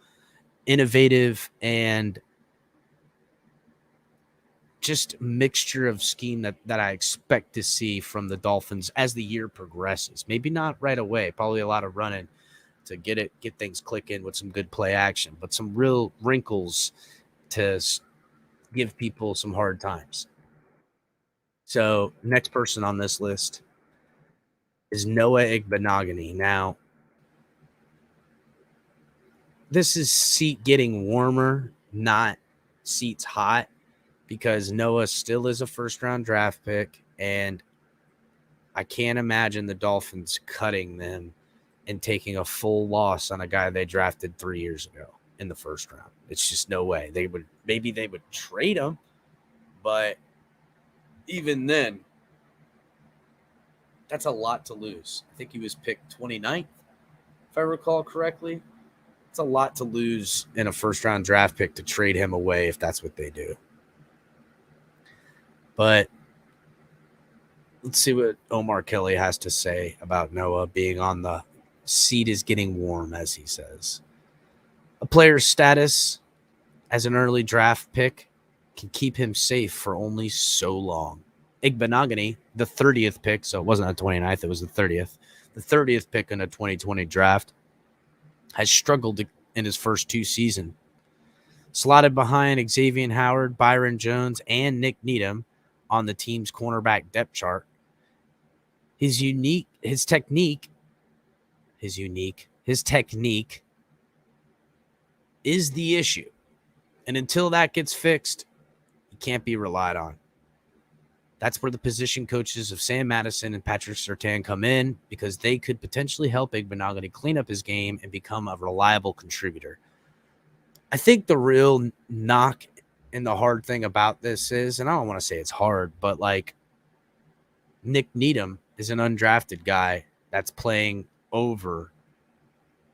innovative and just mixture of scheme that I expect to see from the Dolphins as the year progresses. Maybe not right away, probably a lot of running to get things clicking with some good play action, but some real wrinkles to give people some hard times. So next person on this list is Noah Igbenogany. Now, this is seat getting warmer, not seats hot. because Noah still is a first-round draft pick, and I can't imagine the Dolphins cutting them and taking a full loss on a guy they drafted 3 years ago in the first round. It's just no way. Maybe they would trade him, but even then, that's a lot to lose. I think he was picked 29th, if I recall correctly. It's a lot to lose in a first-round draft pick to trade him away if that's what they do. But let's see what Omar Kelly has to say about Noah being on the seat is getting warm, as he says. A player's status as an early draft pick can keep him safe for only so long. Igbenogany, the 30th pick, so it wasn't the 29th, it was the 30th. The 30th pick in a 2020 draft has struggled in his first 2 seasons. Slotted behind Xavier Howard, Byron Jones, and Nick Needham on the team's cornerback depth chart. His technique is the issue. And until that gets fixed, he can't be relied on. That's where the position coaches of Sam Madison and Patrick Surtain come in, because they could potentially help Igbenogany clean up his game and become a reliable contributor. I think the real knock and the hard thing about this is, and I don't want to say it's hard, but like Nick Needham is an undrafted guy that's playing over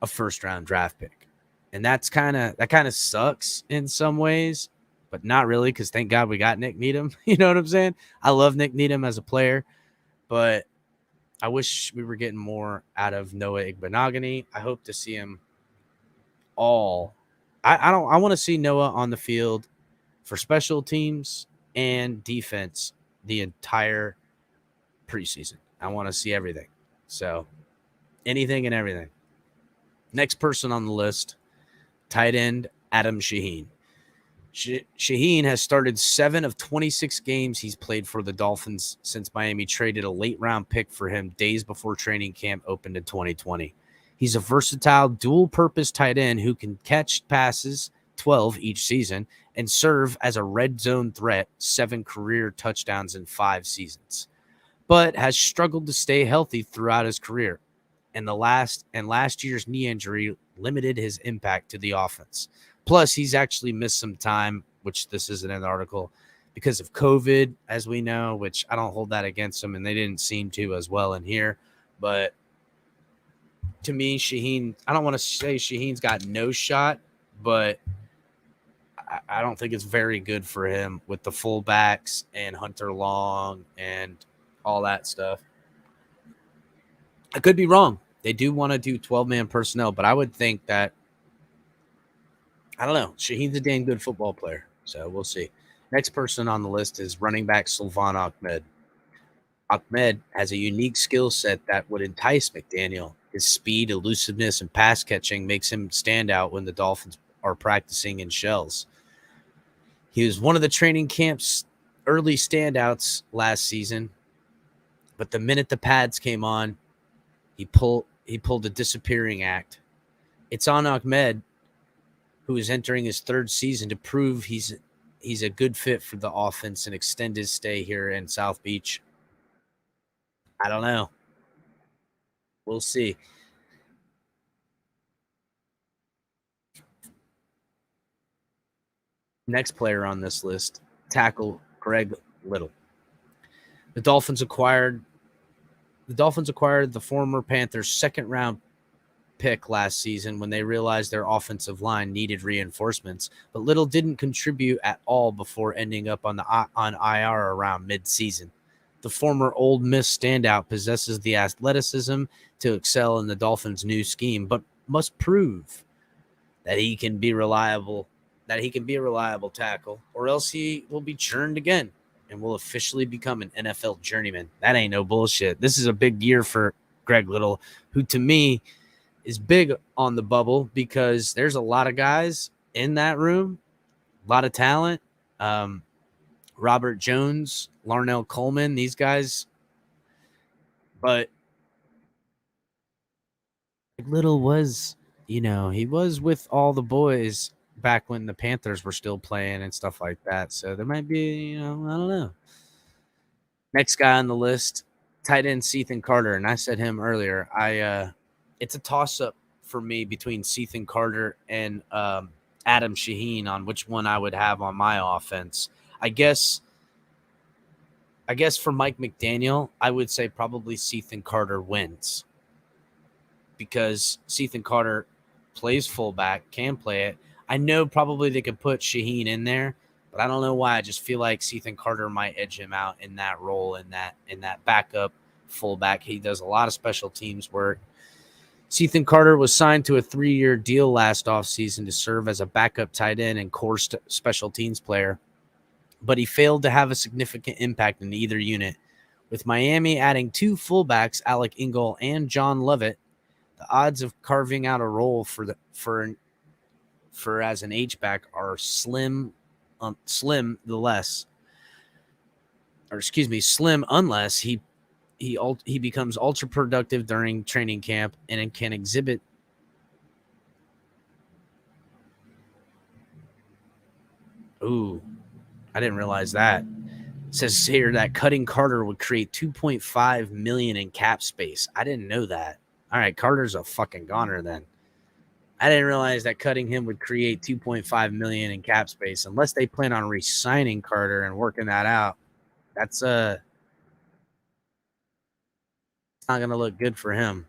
a first-round draft pick. And that kind of sucks in some ways, but not really, because thank God we got Nick Needham. You know what I'm saying? I love Nick Needham as a player, but I wish we were getting more out of Noah Igbenogany. I hope to see him all. I want to see Noah on the field for special teams and defense the entire preseason. I want to see everything. So anything and everything. Next person on the list, tight end Adam Shaheen. Shaheen has started 7 of 26 games he's played for the Dolphins since Miami traded a late-round pick for him days before training camp opened in 2020. He's a versatile, dual-purpose tight end who can catch passes, 12 each season, and serve as a red zone threat, 7 career touchdowns in 5 seasons, but has struggled to stay healthy throughout his career. And last year's knee injury limited his impact to the offense. Plus, he's actually missed some time, which this isn't in the article, because of COVID, as we know, which I don't hold that against him, and they didn't seem to as well in here. But to me, Shaheen, I don't want to say Shaheen's got no shot, but I don't think it's very good for him with the fullbacks and Hunter Long and all that stuff. I could be wrong. They do want to do 12-man personnel, but I would think that, I don't know, Shaheen's a damn good football player, so we'll see. Next person on the list is running back Sylvan Ahmed. Ahmed has a unique skill set that would entice McDaniel. His speed, elusiveness, and pass catching makes him stand out when the Dolphins are practicing in shells. He was one of the training camp's early standouts last season, but the minute the pads came on, he pulled a disappearing act. It's on Ahmed, who is entering his 3rd season, to prove he's a good fit for the offense and extend his stay here in South Beach. I don't know. We'll see. Next player on this list, tackle Greg Little. The Dolphins acquired the former Panthers' 2nd-round pick last season when they realized their offensive line needed reinforcements, but Little didn't contribute at all before ending up on IR around mid-season. The former Ole Miss standout possesses the athleticism to excel in the Dolphins' new scheme, but must prove that he can be reliable. That he can be a reliable tackle, or else he will be churned again and will officially become an NFL journeyman. That ain't no bullshit. This is a big year for Greg Little, who to me is big on the bubble because there's a lot of guys in that room, a lot of talent. Robert Jones, Larnell Coleman, these guys. But Little was, he was with all the boys back when the Panthers were still playing and stuff like that. So there might be, I don't know. Next guy on the list, tight end Ethan Carter, and I said him earlier. It's a toss-up for me between Ethan Carter and Adam Shaheen on which one I would have on my offense. I guess for Mike McDaniel, I would say probably Ethan Carter wins because Ethan Carter plays fullback, can play it. I know probably they could put Shaheen in there, but I don't know why. I just feel like Ethan Carter might edge him out in that role, in that backup fullback. He does a lot of special teams work. Ethan Carter was signed to a 3-year deal last offseason to serve as a backup tight end and core special teams player, but he failed to have a significant impact in either unit. With Miami adding 2 fullbacks, Alec Ingold and John Lovett, the odds of carving out a role for as an H-back are slim unless he becomes ultra productive during training camp and can exhibit Ooh, I didn't realize that. It says here that cutting Carter would create $2.5 million in cap space. I didn't know that. All right, Carter's a fucking goner then. I didn't realize that cutting him would create $2.5 million in cap space unless they plan on re-signing Carter and working that out. That's it's not going to look good for him.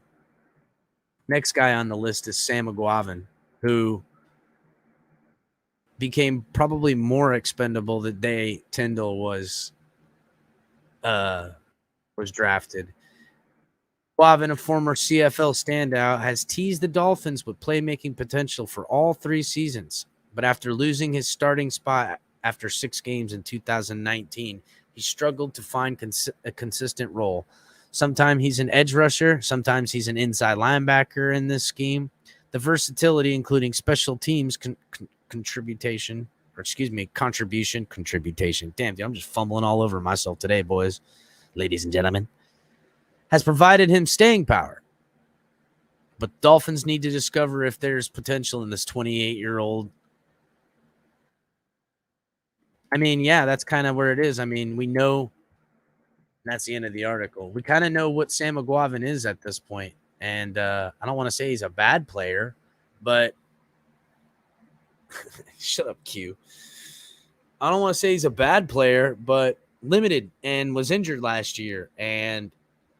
Next guy on the list is Sam McGuavin, who became probably more expendable the day Tyndall was drafted. McGuavin, a former CFL standout, has teased the Dolphins with playmaking potential for all 3 seasons. But after losing his starting spot after 6 games in 2019, he struggled to find a consistent role. Sometimes he's an edge rusher. Sometimes he's an inside linebacker in this scheme. The versatility, including special teams contribution. Damn, dude, I'm just fumbling all over myself today, boys, ladies and gentlemen. Has provided him staying power. But Dolphins need to discover if there's potential in this 28-year-old. I mean, yeah, that's kind of where it is. I mean, we know that's the end of the article. We kind of know what Sam McGuavin is at this point. And I don't want to say he's a bad player, but shut up, Q. I don't want to say he's a bad player, but limited and was injured last year. And,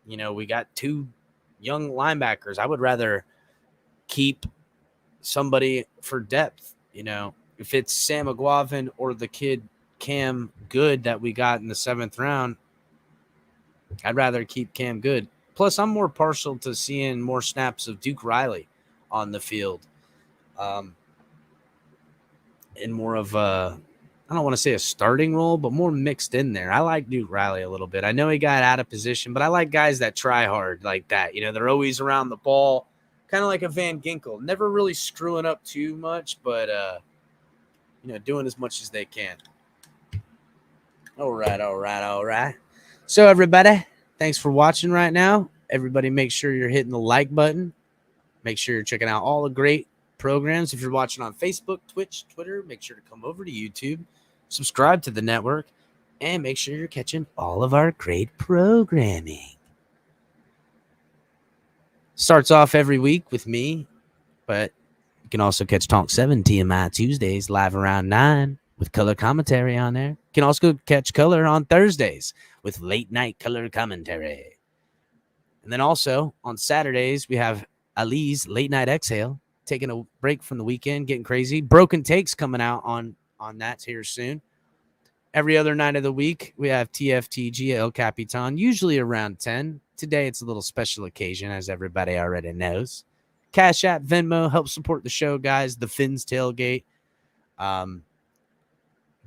you know, we got 2 young linebackers. I would rather keep somebody for depth. You know, if it's Sam McGuavin or the kid Cam Good that we got in the 7th round, I'd rather keep Cam Good. Plus, I'm more partial to seeing more snaps of Duke Riley on the field. In more of a, I don't want to say a starting role, but more mixed in there. I like Duke Riley a little bit. I know he got out of position, but I like guys that try hard like that. You know, they're always around the ball, kind of like a Van Ginkel. Never really screwing up too much, but, you know, doing as much as they can. All right. So, everybody, thanks for watching right now. Everybody, make sure you're hitting the like button. Make sure you're checking out all the great programs. If you're watching on Facebook, Twitch, Twitter, make sure to come over to YouTube, subscribe to the network, and make sure you're catching all of our great programming. Starts off every week with me, but you can also catch Talk 7 TMI Tuesdays live around 9 with color commentary on there. You can also catch Color on Thursdays with late night color commentary. And then also on Saturdays, we have Ali's Late Night Exhale, taking a break from the weekend, getting crazy. Broken Takes coming out on that here soon. Every other night of the week, we have TFTG El Capitan, usually around 10. Today, it's a little special occasion, as everybody already knows. Cash App, Venmo, help support the show, guys. The Fins Tailgate.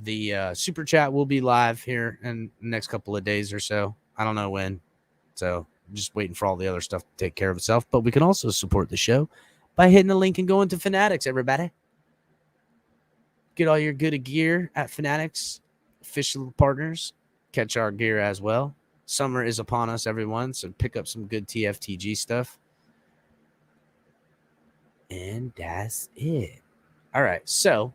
The Super Chat will be live here in the next couple of days or so. I don't know when. So I'm just waiting for all the other stuff to take care of itself. But we can also support the show by hitting the link and going to Fanatics, everybody. Get all your good gear at Fanatics, official partners. Catch our gear as well. Summer is upon us, everyone, so pick up some good TFTG stuff. And that's it. All right. So,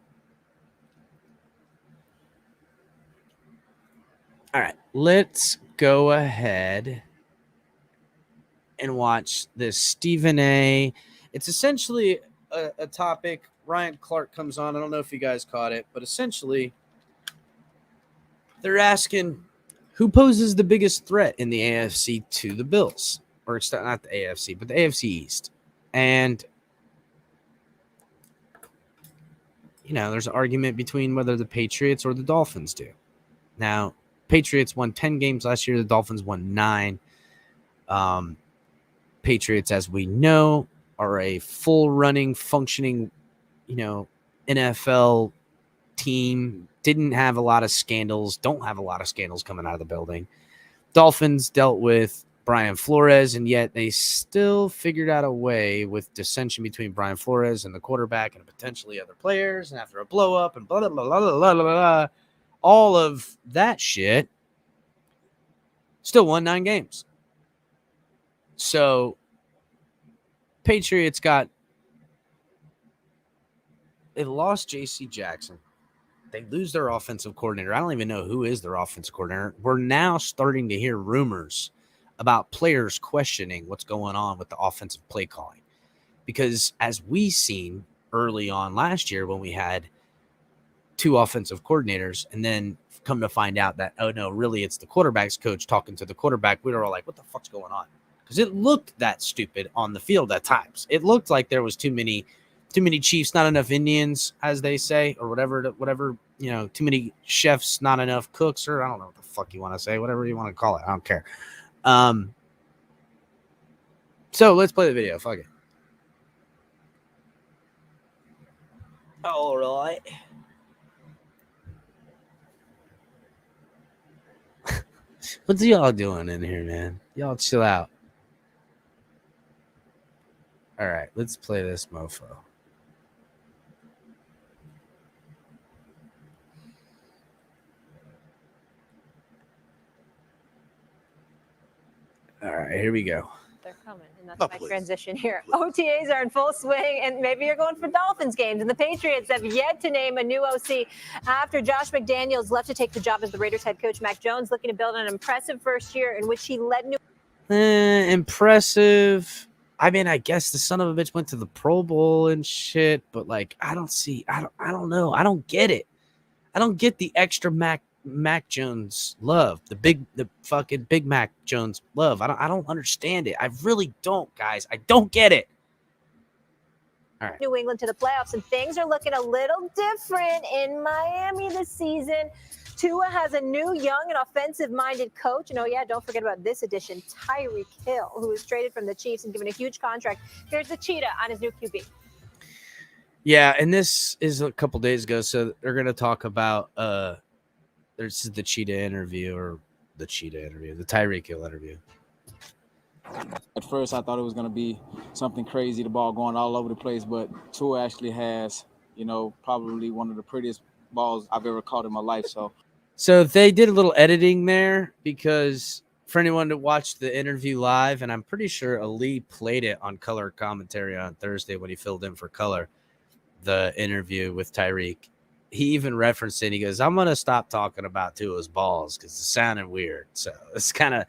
all right, let's go ahead and watch this Stephen A. It's essentially a topic. Ryan Clark comes on. I don't know if you guys caught it, but essentially they're asking who poses the biggest threat in the AFC to the Bills, or it's not the AFC, but the AFC East. And, you know, there's an argument between whether the Patriots or the Dolphins do. Now, Patriots won 10 games last year. The Dolphins won 9. Patriots, as we know, are a full running, functioning, you know, NFL team. Didn't have a lot of scandals. Don't have a lot of scandals coming out of the building. Dolphins dealt with Brian Flores, and yet they still figured out a way with dissension between Brian Flores and the quarterback and potentially other players. And after a blow up and blah, blah, blah, blah, blah, blah, blah, all of that shit, still won 9 games. So Patriots they lost J.C. Jackson. They lose their offensive coordinator. I don't even know who is their offensive coordinator. We're now starting to hear rumors about players questioning what's going on with the offensive play calling. Because as we seen early on last year when we had 2 offensive coordinators and then come to find out that, oh, no, really it's the quarterback's coach talking to the quarterback, we were all like, what the fuck's going on? Because it looked that stupid on the field at times. It looked like there was too many Chiefs, not enough Indians, as they say, or whatever, you know, too many chefs, not enough cooks, or I don't know what the fuck you want to say, whatever you want to call it. I don't care. So let's play the video. Fuck it. All right. What's y'all doing in here, man? Y'all chill out. All right, let's play this mofo. All right, here we go.
They're coming, and that's my transition here. OTAs are in full swing, and maybe you're going for Dolphins games. And the Patriots have yet to name a new OC after Josh McDaniels left to take the job as the Raiders head coach. Mac Jones looking to build an impressive first year in which he led New.
Impressive. I mean, I guess the son of a bitch went to the Pro Bowl and shit, but like, I don't know. I don't get it. I don't get the extra Mac Jones love, the fucking Big Mac Jones love. I don't understand it. I really don't, guys. I don't get it. All right.
New England to the playoffs, and things are looking a little different in Miami this season. Tua has a new, young, and offensive-minded coach. And, oh, yeah, don't forget about this addition, Tyreek Hill, who was traded from the Chiefs and given a huge contract. Here's the cheetah on his new QB.
Yeah, and this is a couple days ago, so they're going to talk about this is the cheetah interview, the Tyreek Hill interview.
At first, I thought it was going to be something crazy, the ball going all over the place, but Tua actually has, you know, probably one of the prettiest balls I've ever caught in my life. So
they did a little editing there because for anyone that watched the interview live, and I'm pretty sure Ali played it on color commentary on Thursday when he filled in for color, the interview with Tyreek. He even referenced it. He goes, I'm going to stop talking about Tua's balls because it's sounding weird. So it's kind of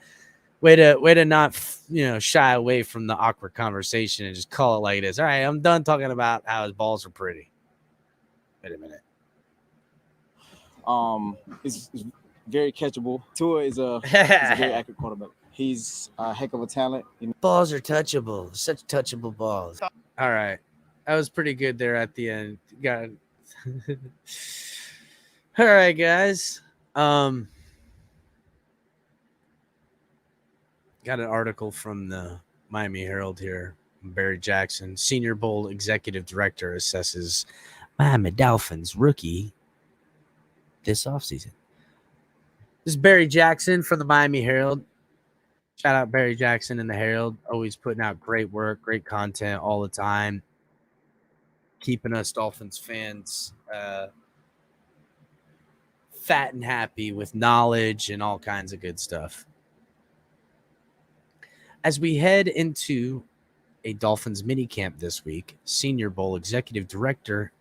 way to not, you know, shy away from the awkward conversation and just call it like it is. All right, I'm done talking about how his balls are pretty. Wait a minute.
It's very catchable. Tua is a very accurate quarterback. He's a heck of a talent.
Balls are touchable. Such touchable balls. All right. That was pretty good there at the end. Got all right, guys. Got an article from the Miami Herald here. Barry Jackson, Senior Bowl Executive Director, assesses Miami Dolphins rookie this offseason. This is Barry Jackson from the Miami Herald. Shout out Barry Jackson and the Herald. Always putting out great work, great content all the time. Keeping us Dolphins fans fat and happy with knowledge and all kinds of good stuff. As we head into a Dolphins minicamp this week, Senior Bowl Executive Director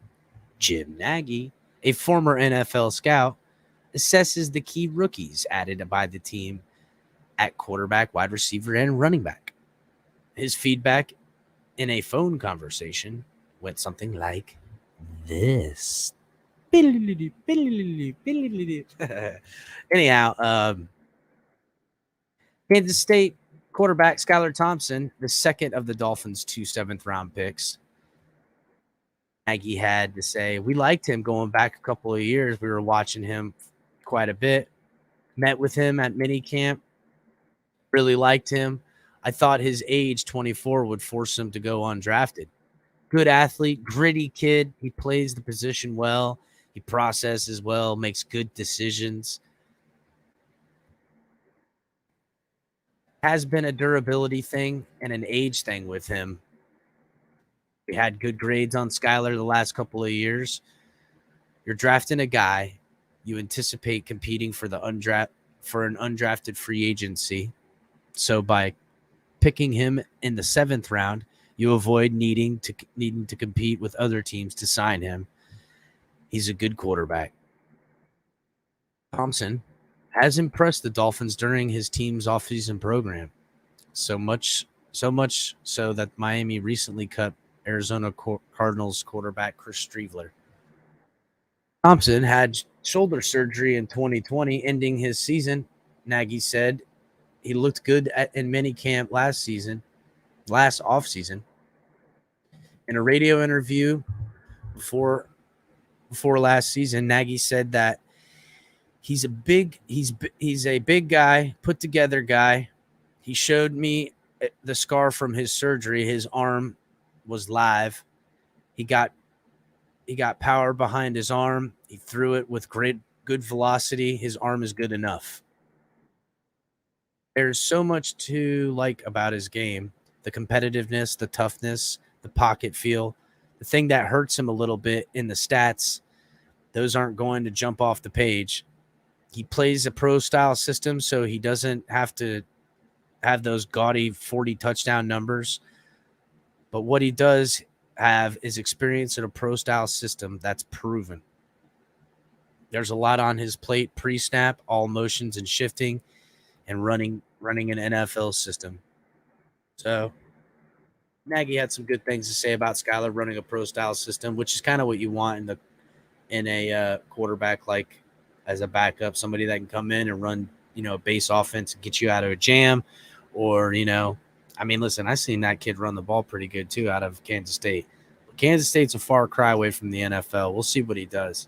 Jim Nagy, a former NFL scout, assesses the key rookies added by the team at quarterback, wide receiver, and running back. His feedback in a phone conversation went something like this. Anyhow, Kansas State quarterback Skylar Thompson, the second of the Dolphins' 2 7th-round picks. Nagy had to say, we liked him going back a couple of years. We were watching him quite a bit. Met with him at minicamp. Really liked him. I thought his age, 24, would force him to go undrafted. Good athlete, gritty kid. He plays the position well. He processes well, makes good decisions. Has been a durability thing and an age thing with him. We had good grades on Skylar the last couple of years. You're drafting a guy. You anticipate competing for an undrafted free agency. So by picking him in the 7th round, you avoid needing to compete with other teams to sign him. He's a good quarterback. Thompson has impressed the Dolphins during his team's offseason program. So much so that Miami recently cut Arizona Cardinals quarterback Chris Streveler. Thompson had shoulder surgery in 2020, ending his season. Nagy said he looked good in minicamp last offseason. In a radio interview before last season, Nagy said that he's a big guy, put together guy. He showed me the scar from his surgery. His arm was live. He got power behind his arm. He threw it with good velocity. His arm is good enough. There's so much to like about his game. The competitiveness, the toughness, the pocket feel. The thing that hurts him a little bit in the stats, those aren't going to jump off the page. He plays a pro-style system, so he doesn't have to have those gaudy 40 touchdown numbers. But what he does have is experience in a pro-style system that's proven. There's a lot on his plate pre-snap, all motions and shifting, and running an NFL system. So Nagy had some good things to say about Skylar running a pro-style system, which is kind of what you want in a quarterback, like as a backup, somebody that can come in and run, a base offense and get you out of a jam, or listen, I seen that kid run the ball pretty good too out of Kansas State. But Kansas State's a far cry away from the NFL. We'll see what he does.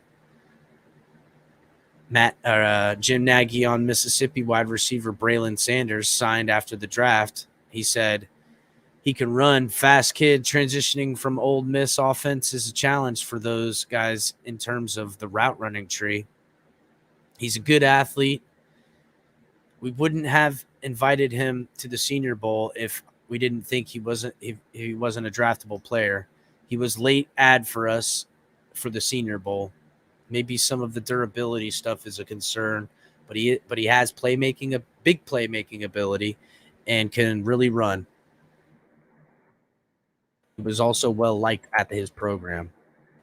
Jim Nagy on Mississippi wide receiver Braylon Sanders signed after the draft. He said he can run. Fast kid transitioning from Ole Miss offense is a challenge for those guys in terms of the route running tree. He's a good athlete. We wouldn't have invited him to the Senior Bowl if we didn't think he wasn't a draftable player. He was late add for us for the Senior Bowl. Maybe some of the durability stuff is a concern, but he has a big playmaking ability and can really run. He was also well liked at his program.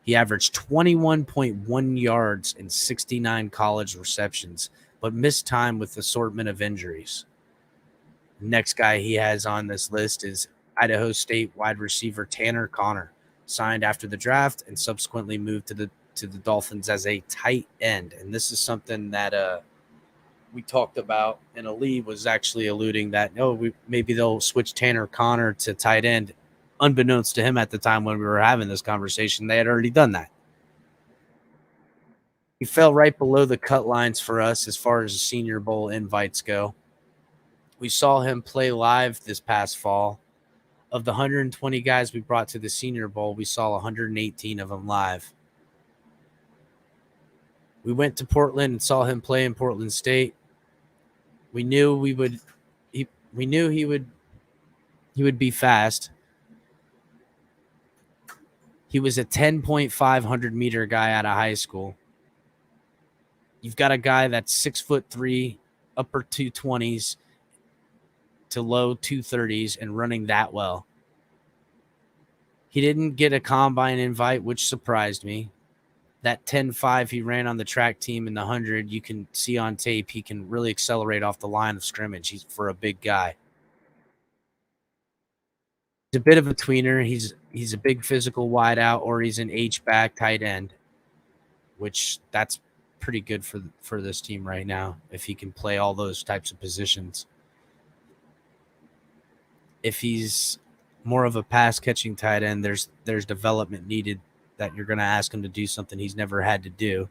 He averaged 21.1 yards in 69 college receptions, but missed time with assortment of injuries. Next guy he has on this list is Idaho State wide receiver Tanner Connor, signed after the draft and subsequently moved to the Dolphins as a tight end. And this is something that we talked about, and Ali was actually alluding that, maybe they'll switch Tanner Connor to tight end. Unbeknownst to him at the time when we were having this conversation, they had already done that. He fell right below the cut lines for us as far as the Senior Bowl invites go. We saw him play live this past fall. Of the 120 guys we brought to the Senior Bowl, we saw 118 of them live. We went to Portland and saw him play in Portland State. We knew he would be fast. He was a 10.5 100-meter guy out of high school. You've got a guy that's 6'3", upper 220s to low 230s and running that well. He didn't get a combine invite, which surprised me. That 10.5 he ran on the track team in the 100, you can see on tape he can really accelerate off the line of scrimmage. He's for a big guy. He's a bit of a tweener. He's a big physical wideout, or he's an H-back tight end, which that's pretty good for this team right now if he can play all those types of positions. If he's more of a pass-catching tight end, there's development needed that you're going to ask him to do something he's never had to do.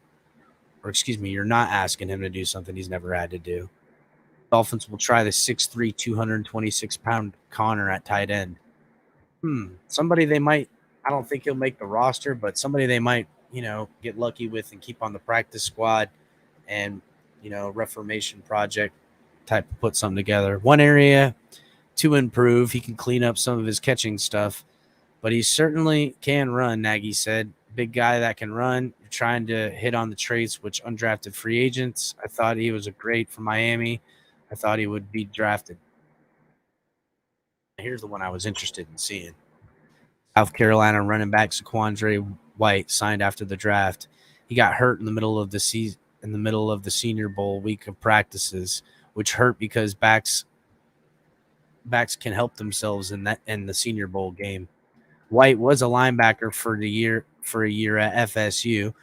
Or excuse me, you're not asking him to do something he's never had to do. Dolphins will try the 6'3", 226-pound Connor at tight end. Somebody they might, I don't think he'll make the roster, but somebody they might, get lucky with and keep on the practice squad and, reformation project type of put something together. One area to improve, he can clean up some of his catching stuff, but he certainly can run, Nagy said. Big guy that can run. You're trying to hit on the traits, which undrafted free agents. I thought he was a great for Miami. I thought he would be drafted. Here's the one I was interested in seeing. South Carolina running back Zaquandre White signed after the draft. He got hurt in the middle of the season, in the middle of the Senior Bowl week of practices, which hurt because backs can help themselves in the Senior Bowl game. White was a linebacker for a year at FSU,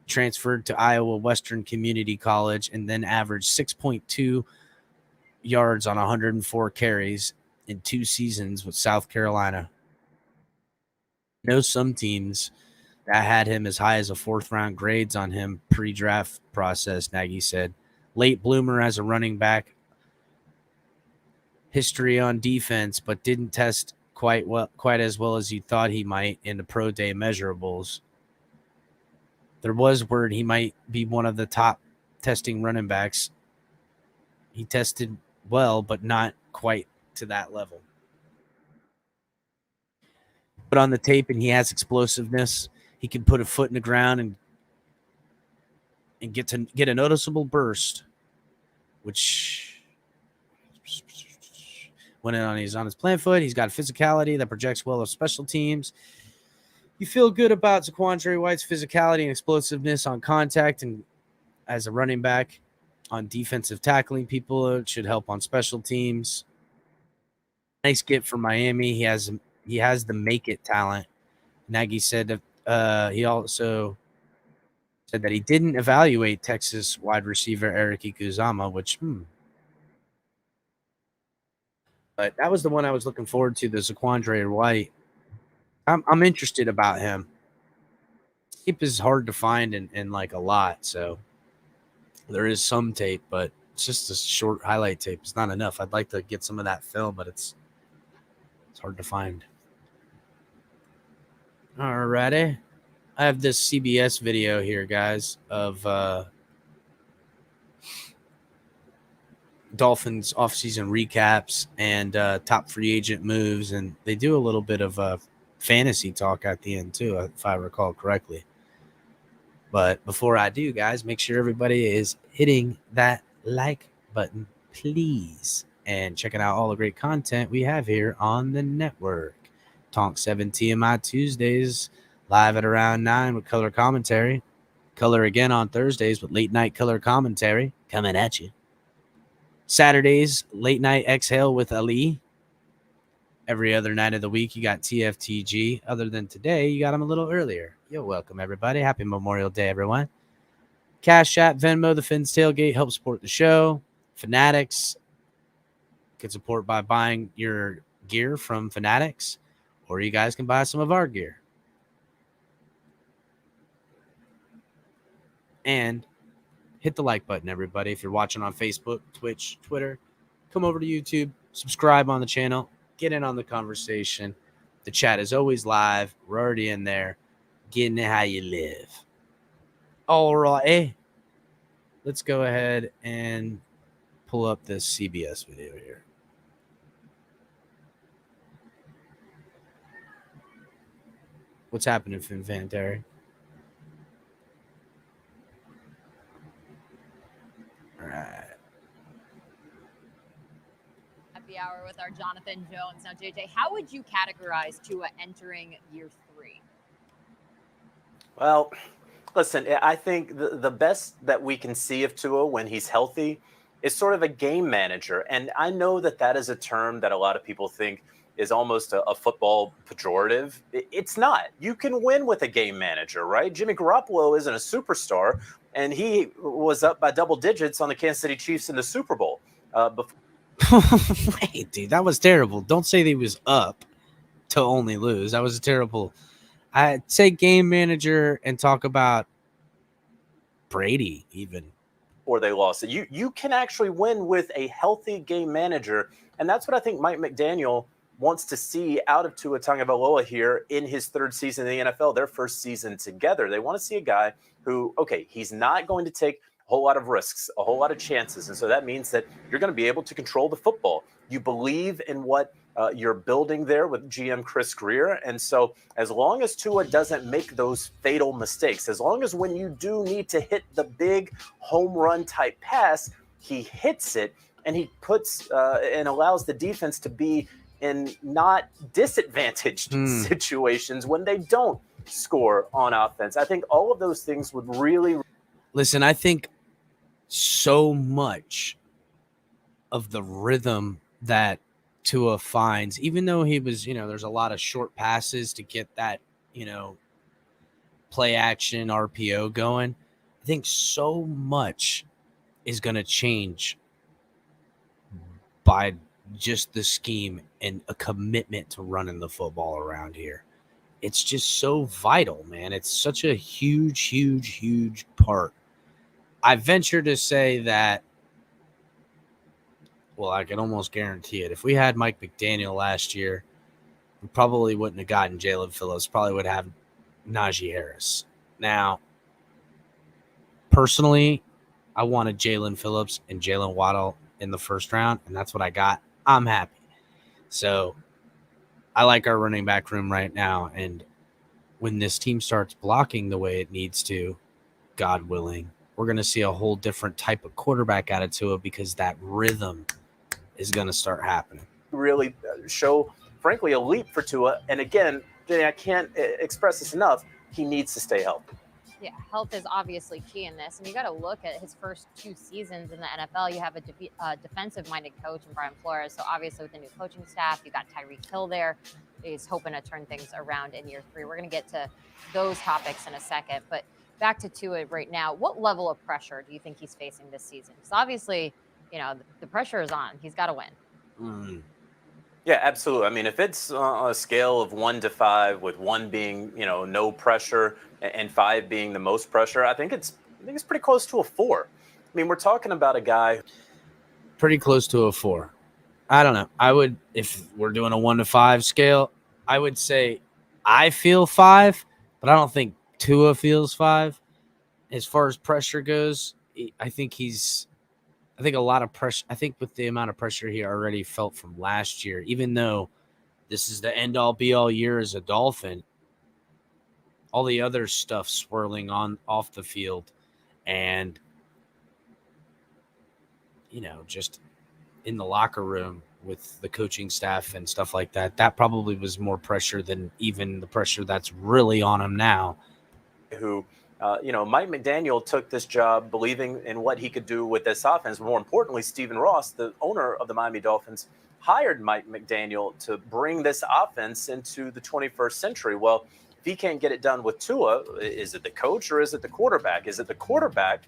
transferred to Iowa Western Community College, and then averaged 6.2 yards on 104 carries in 2 seasons with South Carolina. I know some teams that had him as high as a 4th-round grades on him pre-draft process, Nagy said. Late bloomer as a running back. History on defense, but didn't test quite as well as you thought he might in the pro day measurables. There was word he might be one of the top testing running backs. He tested well, but not quite to that level. Put on the tape, and he has explosiveness. He can put a foot in the ground and get a noticeable burst, which when he's on his plant foot, he's got physicality that projects well of special teams. You feel good about Zaquandre White's physicality and explosiveness on contact and as a running back. On defensive tackling people, it should help on special teams. Nice get for Miami. He has the make it talent. Nagy said he also said that he didn't evaluate Texas wide receiver Eric Ikuzama, which but that was the one I was looking forward to, the Zaquandre White. I'm interested about him. Tape is hard to find in like a lot, so there is some tape, but it's just a short highlight tape. It's not enough. I'd like to get some of that film, but it's hard to find. Alrighty. I have this CBS video here, guys, of Dolphins offseason recaps and top free agent moves, and they do a little bit of fantasy talk at the end too, if I recall correctly. But before I do, guys, make sure everybody is hitting that like button, please, and checking out all the great content we have here on the network. Tonk 7 TMI Tuesdays, live at around 9 with color commentary. Color again on Thursdays with late night color commentary coming at you. Saturdays, late night exhale with Ali. Every other night of the week, you got TFTG. Other than today, you got them a little earlier. You're welcome, everybody. Happy Memorial Day, everyone. Cash App, Venmo, the Fins Tailgate help support the show. Fanatics can support by buying your gear from Fanatics, or you guys can buy some of our gear. And hit the like button, everybody. If you're watching on Facebook, Twitch, Twitter, come over to YouTube, subscribe on the channel, get in on the conversation. The chat is always live. We're already in there. Getting it how you live. All right. Let's go ahead and pull up this CBS video here. What's happening, Fin Terry? All right.
Happy hour with our Jonathan Jones. Now, JJ, how would you categorize Tua entering year 3?
Well,
Listen, I think the best that we can see of Tua when he's healthy is sort of a game manager. And I know that that is a term that a lot of people think is almost a football pejorative. It's not. You can win with a game manager, right? Jimmy Garoppolo isn't a superstar, and he was up by double digits on the Kansas City Chiefs in the Super Bowl.
Wait, dude, that was terrible. Don't say that he was up to only lose. That was a terrible. I'd say game manager and talk about Brady even.
Or they lost. You can actually win with a healthy game manager, and that's what I think Mike McDaniel wants to see out of Tua Tagovailoa here in his third season in the NFL, their first season together. They want to see a guy who, okay, he's not going to take a whole lot of risks, a whole lot of chances, and so that means that you're going to be able to control the football. You believe in what you're building there with GM Chris Greer. And so as long as Tua doesn't make those fatal mistakes, as long as when you do need to hit the big home run type pass, he hits it and he puts and allows the defense to be in not disadvantaged situations when they don't score on offense. I think all of those things would really...
Listen, I think so much of the rhythm that Tua finds, even though he was, there's a lot of short passes to get that, play action RPO going. I think so much is going to change by just the scheme and a commitment to running the football around here. It's just so vital, man. It's such a huge, huge, huge part. I venture to say that, well, I can almost guarantee it. If we had Mike McDaniel last year, we probably wouldn't have gotten Jalen Phillips. Probably would have Najee Harris. Now, personally, I wanted Jalen Phillips and Jalen Waddle in the first round, and that's what I got. I'm happy. So I like our running back room right now, and when this team starts blocking the way it needs to, God willing, we're going to see a whole different type of quarterback out of Tua because that rhythm is going to start happening.
Really show, frankly, a leap for Tua. And again, I can't express this enough. He needs to stay healthy.
Yeah, health is obviously key in this. And you got to look at his first 2 seasons in the NFL. You have a defensive-minded coach in Brian Flores. So obviously with the new coaching staff, you got Tyreek Hill there. He's hoping to turn things around in year 3. We're going to get to those topics in a second. But back to Tua right now, what level of pressure do you think he's facing this season? Because obviously, the pressure is on. He's got to win.
Yeah, absolutely. I mean, if it's on a scale of 1 to 5, with 1 being, no pressure and 5 being the most pressure, I think it's pretty close to a 4. I mean, we're talking about a guy
pretty close to a 4. I don't know. I would, if we're doing a 1 to 5 scale, I would say I feel 5, but I don't think Tua feels 5. As far as pressure goes, I think a lot of pressure. I think with the amount of pressure he already felt from last year, even though this is the end-all be-all year as a Dolphin, all the other stuff swirling on off the field, and just in the locker room with the coaching staff and stuff like that, that probably was more pressure than even the pressure that's really on him now.
Who, Mike McDaniel took this job believing in what he could do with this offense. More importantly, Stephen Ross, the owner of the Miami Dolphins, hired Mike McDaniel to bring this offense into the 21st century. Well, if he can't get it done with Tua, is it the coach or is it the quarterback? Is it the quarterback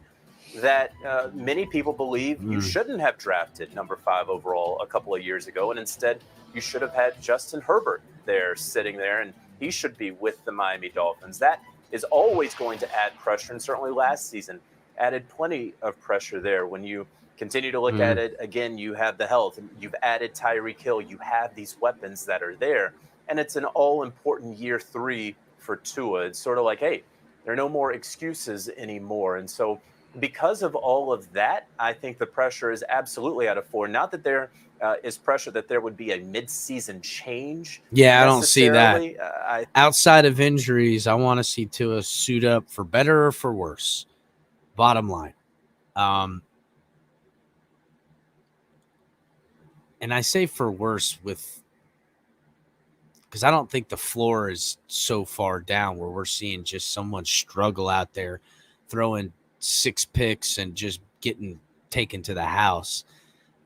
that many people believe you shouldn't have drafted number 5 overall a couple of years ago, and instead you should have had Justin Herbert there sitting there, and he should be with the Miami Dolphins? That is always going to add pressure, and certainly last season added plenty of pressure there. When you continue to look at it, again, you have the health, you've added Tyreek Hill, you have these weapons that are there, and it's an all-important year 3 for Tua. It's sort of like, hey, there are no more excuses anymore. And so because of all of that, I think the pressure is absolutely out of 4. Not that there is pressure that there would be a mid-season change.
Yeah, I don't see that. Outside of injuries, I want to see Tua suit up for better or for worse. Bottom line. And I say for worse with because I don't think the floor is so far down where we're seeing just someone struggle out there throwing 6 picks and just getting taken to the house.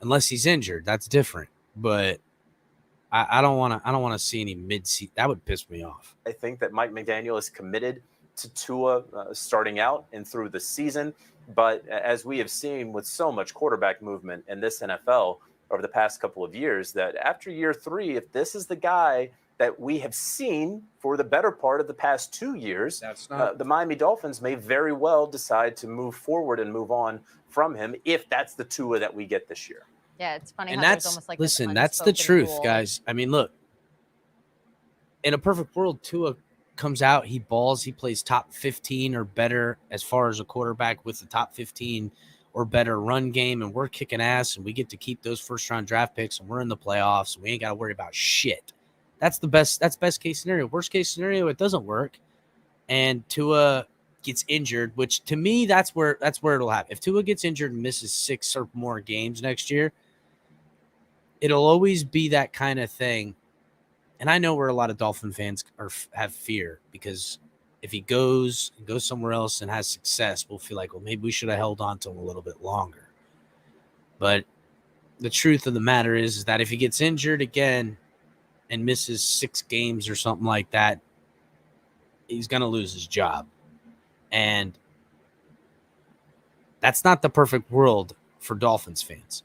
Unless he's injured, that's different. But I don't want to see any mid-season. That would piss me off.
I think that Mike McDaniel is committed to Tua starting out and through the season. But as we have seen with so much quarterback movement in this NFL over the past couple of years, that after year 3, if this is the guy that we have seen for the better part of the past 2 years, the Miami Dolphins may very well decide to move forward and move on from him if that's the Tua that we get this year.
Yeah, it's funny
And
how there's
that's
almost like
listen, that's the truth, guys. I mean, look, in a perfect world, Tua comes out, he balls, he plays top 15 or better as far as a quarterback with the top 15 or better run game, and we're kicking ass, and we get to keep those first-round draft picks, and we're in the playoffs, and we ain't got to worry about shit. That's the best. That's best case scenario. Worst case scenario, it doesn't work, and Tua gets injured, which to me, that's where it'll happen. If Tua gets injured and misses 6 or more games next year, it'll always be that kind of thing. And I know where a lot of Dolphin fans have fear, because if he goes somewhere else and has success, we'll feel like, well, maybe we should have held on to him a little bit longer. But the truth of the matter is that if he gets injured again and misses 6 games or something like that, he's going to lose his job. And that's not the perfect world for Dolphins fans.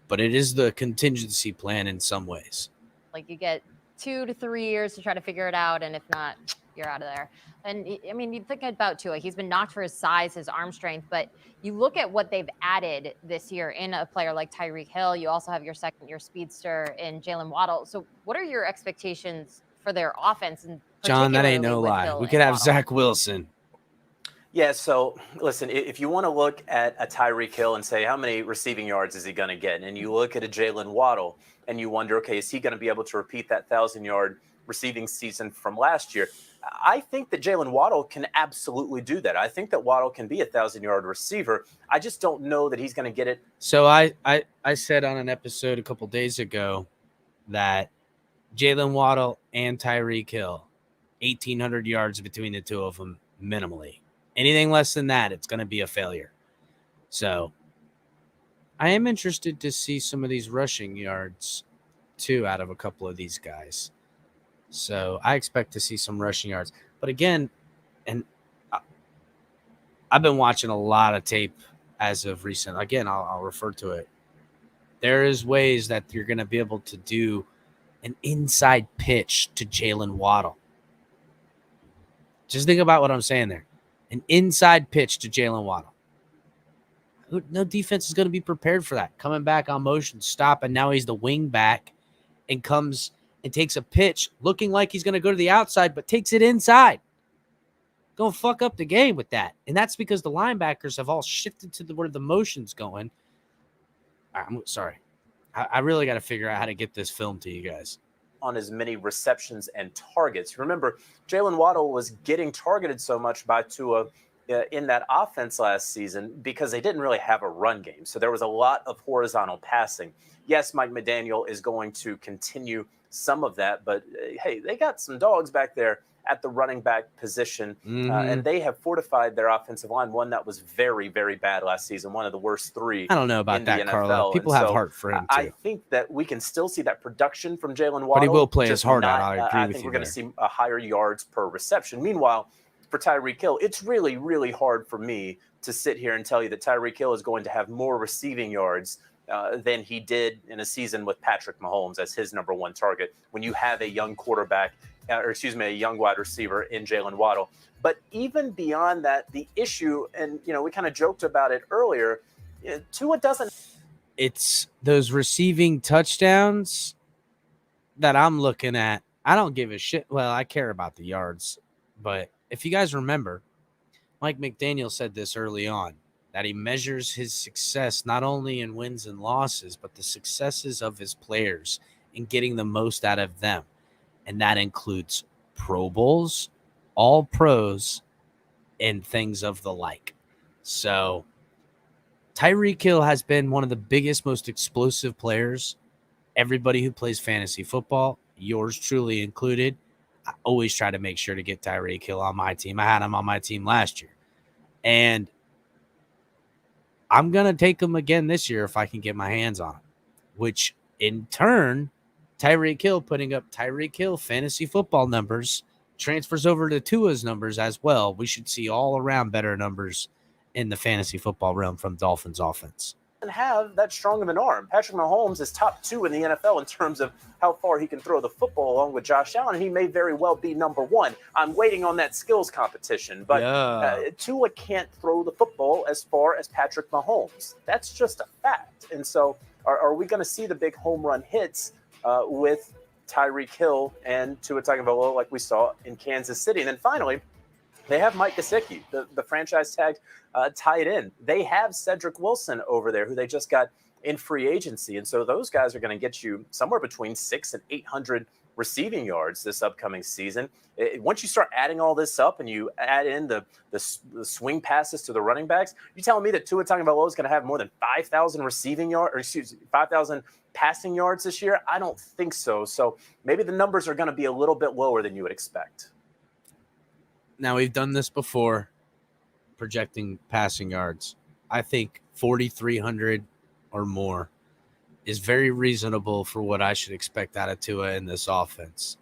But it is the contingency plan in some ways.
Like, you get 2 to 3 years to try to figure it out, and if not, you're out of there. And I mean, you think about Tua, he's been knocked for his size, his arm strength, but you look at what they've added this year in a player like Tyreek Hill. You also have your second-year speedster in Jalen Waddle. So what are your expectations for their offense? And
John, that ain't no lie. We could have Zach Wilson.
Yeah, so listen, if you want to look at a Tyreek Hill and say, how many receiving yards is he going to get? And you look at a Jalen Waddle and you wonder, okay, is he going to be able to repeat that 1,000-yard receiving season from last year? I think that Jalen Waddle can absolutely do that. I think that Waddle can be a 1,000-yard receiver. I just don't know that he's going to get it.
So I said on an episode a couple days ago that Jalen Waddle and Tyreek Hill, 1,800 yards between the two of them minimally. Anything less than that, it's going to be a failure. So I am interested to see some of these rushing yards, too, out of a couple of these guys. So I expect to see some rushing yards. But again, and I've been watching a lot of tape as of recent. Again, I'll refer to it. There is ways that you're going to be able to do an inside pitch to Jalen Waddle. Just think about what I'm saying there. An inside pitch to Jalen Waddle. No defense is going to be prepared for that. Coming back on motion, stop, and now he's the wing back and comes and takes a pitch looking like he's going to go to the outside, but takes it inside. Going to fuck up the game with that. And that's because the linebackers have all shifted to where the motion's going. I'm sorry. I really got to figure out how to get this film to you guys.
On as many receptions and targets. Remember, Jalen Waddle was getting targeted so much by Tua in that offense last season because they didn't really have a run game. So there was a lot of horizontal passing. Yes, Mike McDaniel is going to continue some of that, but hey, they got some dogs back there at the running back position, and they have fortified their offensive line, one that was very, very bad last season, one of the worst 3
I don't know about that, Carlo. People have heart for him, too.
I think that we can still see that production from Jalen Waddle.
But he will play his heart
out.
I agree with you.
I think we're going to see a higher yards per reception. Meanwhile, for Tyreek Hill, it's really, really hard for me to sit here and tell you that Tyreek Hill is going to have more receiving yards than he did in a season with Patrick Mahomes as his number 1 target when you have a young quarterback, a young wide receiver in Jalen Waddle. But even beyond that, the issue, and we kind of joked about it earlier, Tua doesn't.
It's those receiving touchdowns that I'm looking at. I don't give a shit. Well, I care about the yards, but if you guys remember, Mike McDaniel said this early on, that he measures his success not only in wins and losses, but the successes of his players and getting the most out of them. And that includes Pro Bowls, All Pros, and things of the like. So Tyreek Hill has been one of the biggest, most explosive players everybody who plays fantasy football yours truly included, I always try to make sure to get Tyreek Hill on my team. I had him on my team last year. And I'm going to take him again this year if I can get my hands on him, which in turn, Tyreek Hill putting up Tyreek Hill fantasy football numbers transfers over to Tua's numbers as well. We should see all around better numbers in the fantasy football realm from Dolphins offense.
Have that strong of an arm. Patrick Mahomes is top 2 in the NFL in terms of how far he can throw the football, along with Josh Allen, and he may very well be number 1. I'm waiting on that skills competition, but Tua can't throw the football as far as Patrick Mahomes. That's just a fact. And so are we going to see the big home run hits with Tyreek Hill and Tua Tagovailoa like we saw in Kansas City? And then finally, they have Mike Gesicki, the franchise tag tight end. They have Cedric Wilson over there, who they just got in free agency. And so those guys are going to get you somewhere between 600 and 800 receiving yards this upcoming season. Once you start adding all this up and you add in the swing passes to the running backs, you telling me that Tua Tagovailoa is going to have more than 5,000 receiving yards, or 5,000 passing yards this year? I don't think so. So maybe the numbers are going to be a little bit lower than you would expect.
Now, we've done this before, projecting passing yards. I think 4,300 or more is very reasonable for what I should expect out of Tua in this offense.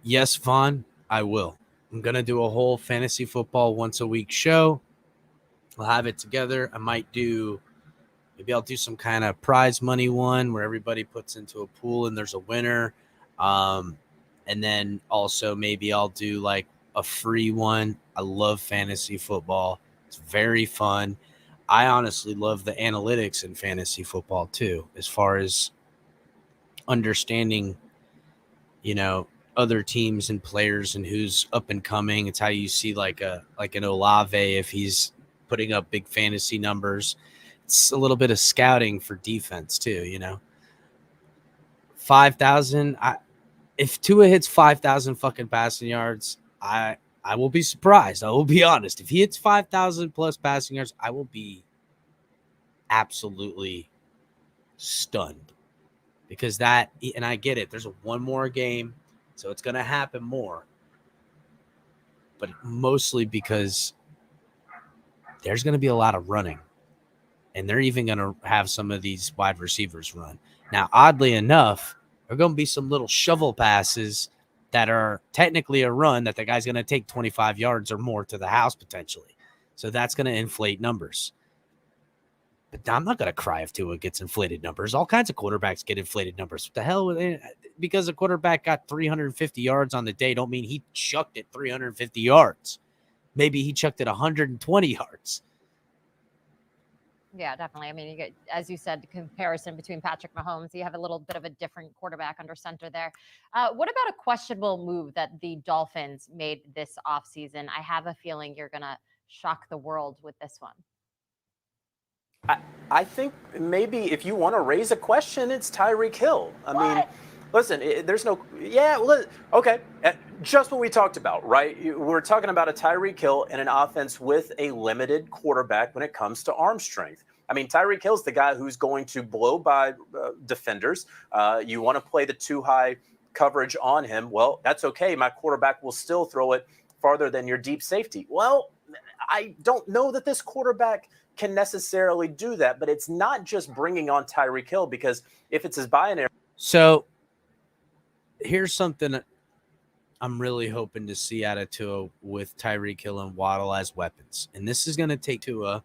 Yes, Vaughn, I will. I'm going to do a whole fantasy football once a week show. I'll have it together. Maybe I'll do some kind of prize money one where everybody puts into a pool and there's a winner. And then also maybe I'll do like a free one. I love fantasy football. It's very fun. I honestly love the analytics in fantasy football too, as far as understanding, other teams and players and who's up and coming. It's how you see like an Olave if he's putting up big fantasy numbers. It's a little bit of scouting for defense too, 5,000. If Tua hits 5,000 fucking passing yards, I will be surprised. I will be honest. If he hits 5,000 plus passing yards, I will be absolutely stunned. Because and I get it, there's one more game, so it's going to happen more. But mostly because there's going to be a lot of running. And they're even going to have some of these wide receivers run. Now, oddly enough, there are going to be some little shovel passes that are technically a run that the guy's going to take 25 yards or more to the house potentially. So that's going to inflate numbers. But I'm not going to cry if Tua gets inflated numbers. All kinds of quarterbacks get inflated numbers. What the hell? Because a quarterback got 350 yards on the day don't mean he chucked it 350 yards. Maybe he chucked it 120 yards.
Yeah, definitely. I mean, you get, as you said, the comparison between Patrick Mahomes. You have a little bit of a different quarterback under center there. What about a questionable move that the Dolphins made this offseason? I have a feeling you're going to shock the world with this one.
I think maybe if you want to raise a question, it's Tyreek Hill. I mean, listen, there's no – yeah, okay. Just what we talked about, right? We're talking about a Tyreek Hill and an offense with a limited quarterback when it comes to arm strength. I mean, Tyreek Hill's the guy who's going to blow by defenders. You want to play the too high coverage on him. Well, that's okay. My quarterback will still throw it farther than your deep safety. Well, I don't know that this quarterback can necessarily do that, but it's not just bringing on Tyreek Hill, because if it's his binary.
So here's something I'm really hoping to see out of Tua with Tyreek Hill and Waddle as weapons. And this is going to take Tua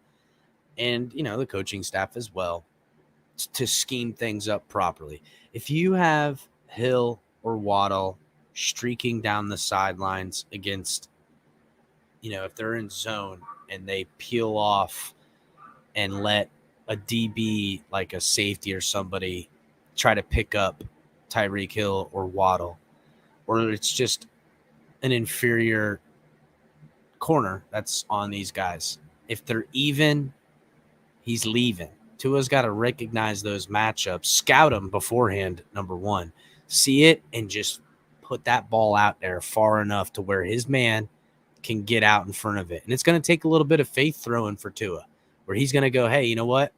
and, the coaching staff as well to scheme things up properly. If you have Hill or Waddle streaking down the sidelines against, if they're in zone and they peel off and let a DB like a safety or somebody try to pick up Tyreek Hill or Waddle, or it's just an inferior corner that's on these guys. If they're even, he's leaving. Tua's got to recognize those matchups, scout them beforehand, number one. See it and just put that ball out there far enough to where his man can get out in front of it. And it's going to take a little bit of faith throwing for Tua, where he's going to go, hey, you know what?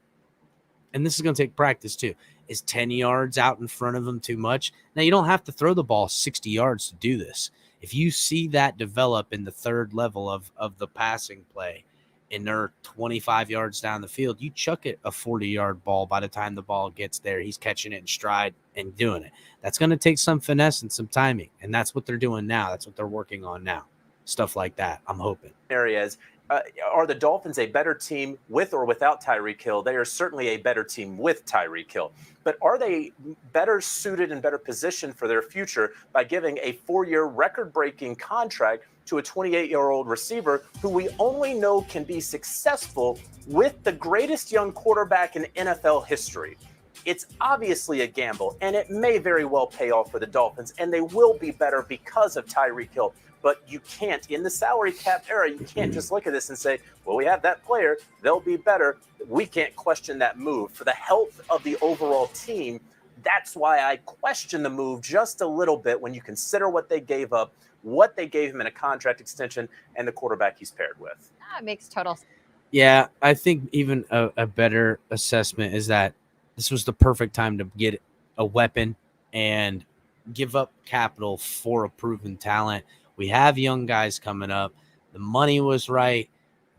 And this is going to take practice too. Is 10 yards out in front of him too much? Now, you don't have to throw the ball 60 yards to do this. If you see that develop in the third level of the passing play and they're 25 yards down the field, you chuck it a 40-yard ball. By the time the ball gets there, he's catching it in stride and doing it. That's going to take some finesse and some timing, and that's what they're doing now. That's what they're working on now. Stuff like that, I'm hoping.
Areas. Are the Dolphins a better team with or without Tyreek Hill? They are certainly a better team with Tyreek Hill. But are they better suited and better positioned for their future by giving a 4-year record-breaking contract to a 28-year-old receiver who we only know can be successful with the greatest young quarterback in NFL history? It's obviously a gamble, and it may very well pay off for the Dolphins, and they will be better because of Tyreek Hill. But you can't, in the salary cap era, you can't just look at this and say, well, we have that player, they'll be better. We can't question that move. For the health of the overall team, that's why I question the move just a little bit when you consider what they gave up, what they gave him in a contract extension, and the quarterback he's paired with.
That makes total sense.
Yeah, I think even a better assessment is that this was the perfect time to get a weapon and give up capital for a proven talent. We have young guys coming up. The money was right.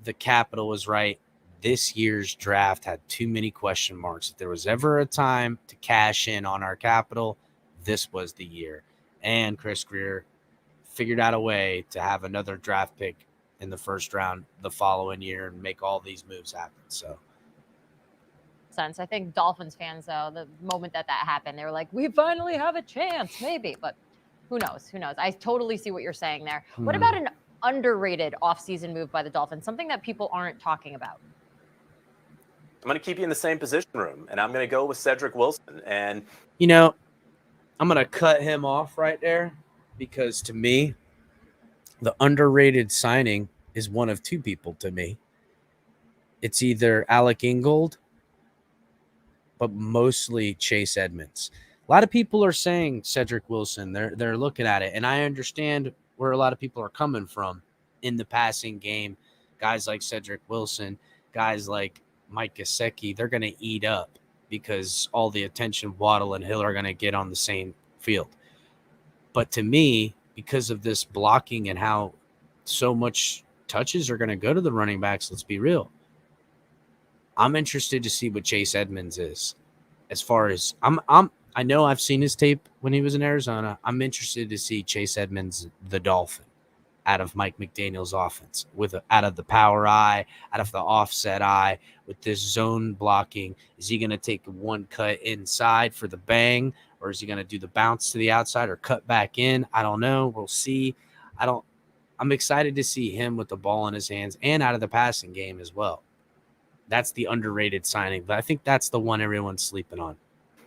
The capital was right. This year's draft had too many question marks. If there was ever a time to cash in on our capital, this was the year. And Chris Greer figured out a way to have another draft pick in the first round the following year and make all these moves happen. So,
sense. I think Dolphins fans, though, the moment that happened, they were like, we finally have a chance, maybe. But who knows? Who knows? I totally see what you're saying there. What about an underrated offseason move by the Dolphins, something that people aren't talking about?
I'm going to keep you in the same position room, and I'm going to go with Cedric Wilson. And,
you know, I'm going to cut him off right there because to me, the underrated signing is one of two people to me. It's either Alec Ingold, but mostly Chase Edmonds. A lot of people are saying Cedric Wilson. They're looking at it, and I understand where a lot of people are coming from in the passing game. Guys like Cedric Wilson, guys like Mike Gesicki, they're going to eat up because all the attention Waddle and Hill are going to get on the same field. But to me, because of this blocking and how so much touches are going to go to the running backs, let's be real, I'm interested to see what Chase Edmonds is. As far as I know I've seen his tape when he was in Arizona. I'm interested to see Chase Edmonds, the Dolphin, out of Mike McDaniel's offense, out of the power eye, out of the offset eye, with this zone blocking. Is he going to take one cut inside for the bang, or is he going to do the bounce to the outside or cut back in? I don't know. We'll see. I'm excited to see him with the ball in his hands and out of the passing game as well. That's the underrated signing, but I think that's the one everyone's sleeping on.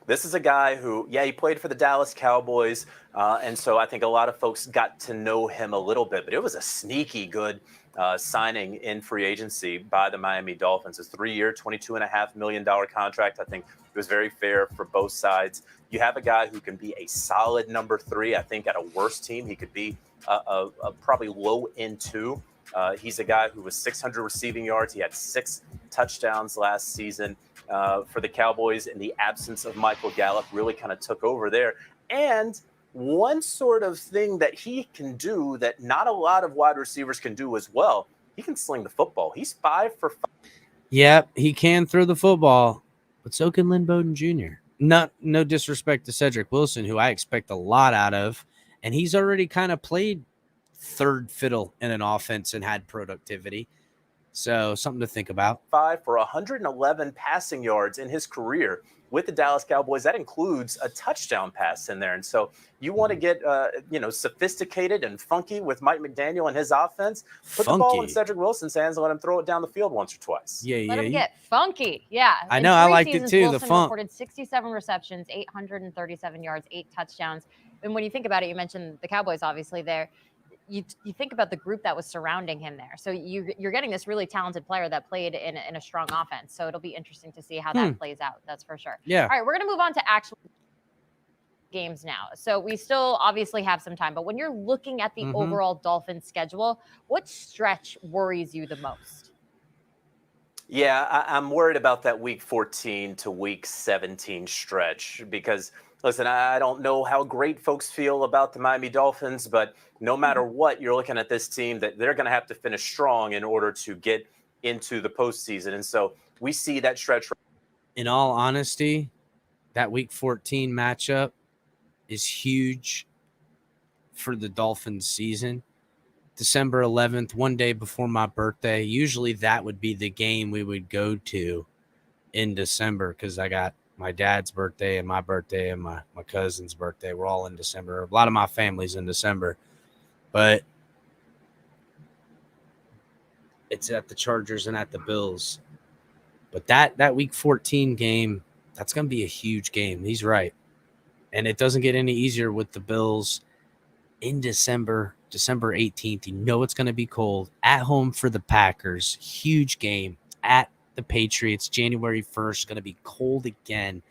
This is a guy who, he played for the Dallas Cowboys, and so I think a lot of folks got to know him a little bit, but it was a sneaky good signing in free agency by the Miami Dolphins. A 3-year, $22.5 million contract. I think it was very fair for both sides. You have a guy who can be a solid number 3. I think at a worse team, he could be a probably low end 2. He's a guy who was 600 receiving yards. He had 6 touchdowns last season. For the Cowboys in the absence of Michael Gallup, really kind of took over there. And one sort of thing that he can do that not a lot of wide receivers can do as well, he can sling the football. He's 5 for 5.
Yeah, he can throw the football, but so can Lynn Bowden Jr. No disrespect to Cedric Wilson, who I expect a lot out of, and he's already kind of played third fiddle in an offense and had productivity. So something to think about.
5 for 111 passing yards in his career with the Dallas Cowboys. That includes a touchdown pass in there. And so you want to get, sophisticated and funky with Mike McDaniel and his offense. Put the ball in Cedric Wilson's hands and let him throw it down the field once or twice.
Let him get funky. Yeah.
I know. I liked it too.
Wilson
the funk.
Reported 67 receptions, 837 yards, 8 touchdowns. And when you think about it, you mentioned the Cowboys, obviously there. You think about the group that was surrounding him there. So you're getting this really talented player that played in a strong offense. So it'll be interesting to see how that plays out. That's for sure.
Yeah.
All right, we're going to move on to actual games now. So we still obviously have some time, but when you're looking at the overall Dolphins schedule, what stretch worries you the most?
Yeah, I'm worried about that week 14 to week 17 stretch because, listen, I don't know how great folks feel about the Miami Dolphins, but no matter what, you're looking at this team that they're going to have to finish strong in order to get into the postseason. And so we see that stretch.
In all honesty, that week 14 matchup is huge for the Dolphins season. December 11th, one day before my birthday. Usually that would be the game we would go to in December because I got my dad's birthday and my cousin's birthday. We're all in December. A lot of my family's in December. But it's at the Chargers and at the Bills. But that week 14 game, that's going to be a huge game. He's right. And it doesn't get any easier with the Bills in December 18th. You know it's going to be cold. At home for the Packers. Huge game. At the Patriots, January 1st, going to be cold again.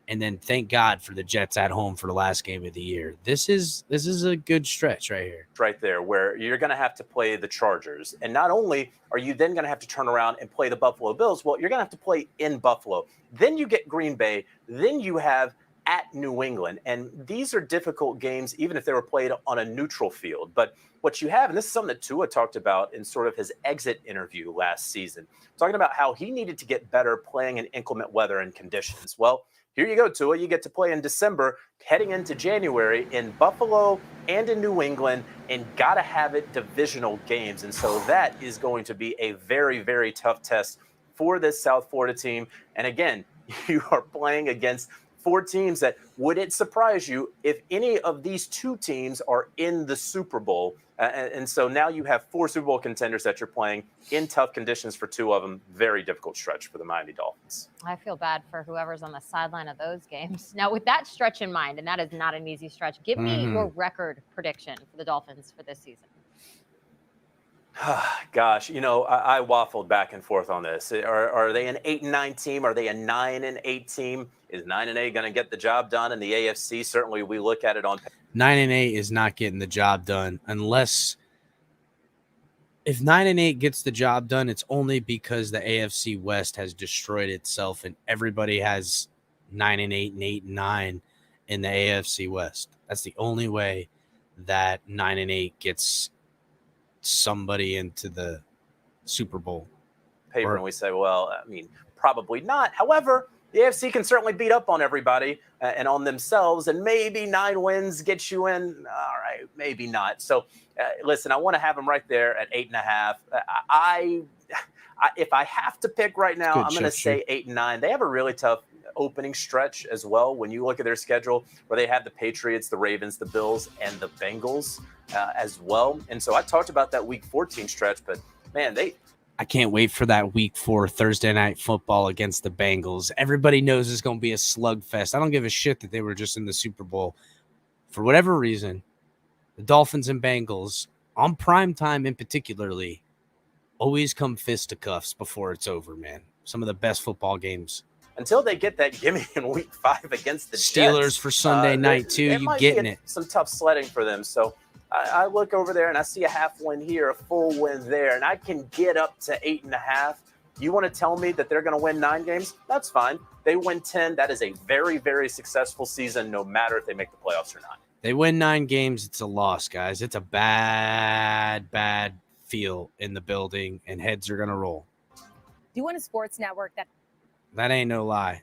And then thank God for the Jets at home for the last game of the year. This is a good stretch right here.
Right there where you're going to have to play the Chargers. And not only are you then going to have to turn around and play the Buffalo Bills, well, you're going to have to play in Buffalo. Then you get Green Bay. Then you have at New England. And these are difficult games, even if they were played on a neutral field. But what you have, and this is something that Tua talked about in sort of his exit interview last season, talking about how he needed to get better playing in inclement weather and conditions. Well, here you go, Tua. You get to play in December, heading into January in Buffalo and in New England, and got to have it divisional games. And so that is going to be a very, very tough test for this South Florida team. And again, you are playing against 4 teams that, would it surprise you if any of these 2 teams are in the Super Bowl? And so now you have 4 Super Bowl contenders that you're playing in tough conditions for 2 of them. Very difficult stretch for the Miami Dolphins.
I feel bad for whoever's on the sideline of those games. Now, with that stretch in mind, and that is not an easy stretch, give me your record prediction for the Dolphins for this season.
Gosh, I waffled back and forth on this. Are they an 8-9 team? Are they a 9-8 team? Is 9-8 going to get the job done in the AFC? Certainly, we look at it on
9-8 is not getting the job done unless if 9-8 gets the job done, it's only because the AFC West has destroyed itself and everybody has 9-8 and 8-9 in the AFC West. That's the only way that 9-8 gets somebody into the Super Bowl.
Paper, and we say, well, I mean, probably not. However, the AFC can certainly beat up on everybody and on themselves, and maybe 9 wins get you in. All right, maybe not. So, listen, I want to have them right there at 8.5. If I have to pick right now, I'm going to say 8-9. They have a really tough opening stretch as well. When you look at their schedule, where they have the Patriots, the Ravens, the Bills, and the Bengals as well. And so I talked about that Week 14 stretch, but man,
I can't wait for that Week 4 Thursday night football against the Bengals. Everybody knows it's going to be a slugfest. I don't give a shit that they were just in the Super Bowl. For whatever reason, the Dolphins and Bengals, on prime time in particularly, always come fisticuffs before it's over, man. Some of the best football games.
Until they get that gimme in Week 5 against the
Steelers
Jets,
for Sunday night, too. You getting it.
Some tough sledding for them. So I look over there and I see a half win here, a full win there, and I can get up to 8.5. You want to tell me that they're going to win 9 games? That's fine. They win 10. That is a very, very successful season, no matter if they make the playoffs or not.
They win 9 games. It's a loss, guys. It's a bad feel in the building, and heads are going to roll.
Do you want a sports network
that ain't no lie.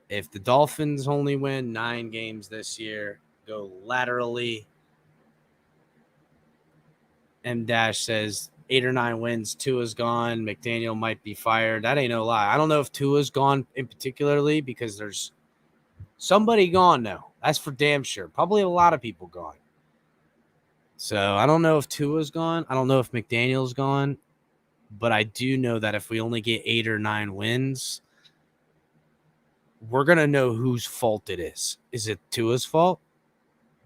If the Dolphins only win 9 games this year, go laterally. M- says 8 or 9 wins. Tua's gone. McDaniel might be fired. That ain't no lie. I don't know if Tua's gone in particularly because there's somebody gone now. That's for damn sure. Probably a lot of people gone. So I don't know if Tua's gone. I don't know if McDaniel's gone. But I do know that if we only get 8 or 9 wins, we're going to know whose fault it is. Is it Tua's fault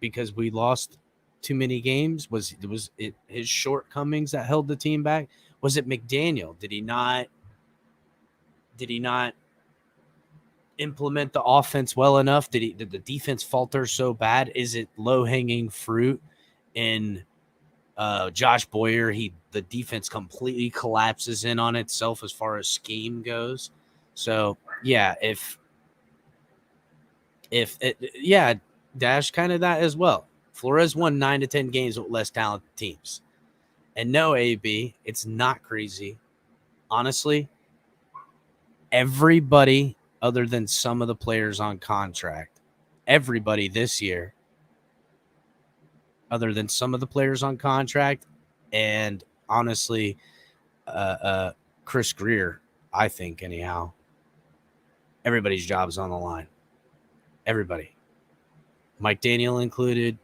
because we lost too many games? Was it his shortcomings that held the team back? Was it McDaniel? Did he not implement the offense well enough? Did the defense falter so bad? Is it low-hanging fruit in Josh Boyer, the defense completely collapses in on itself as far as scheme goes. So yeah, Dash kind of that as well. Flores won 9 to 10 games with less talented teams. And no, AB, it's not crazy. Honestly, everybody other than some of the players on contract, everybody this year, other than some of the players on contract, and honestly, Chris Greer, I think anyhow, everybody's job is on the line. Everybody. Mike McDaniel included,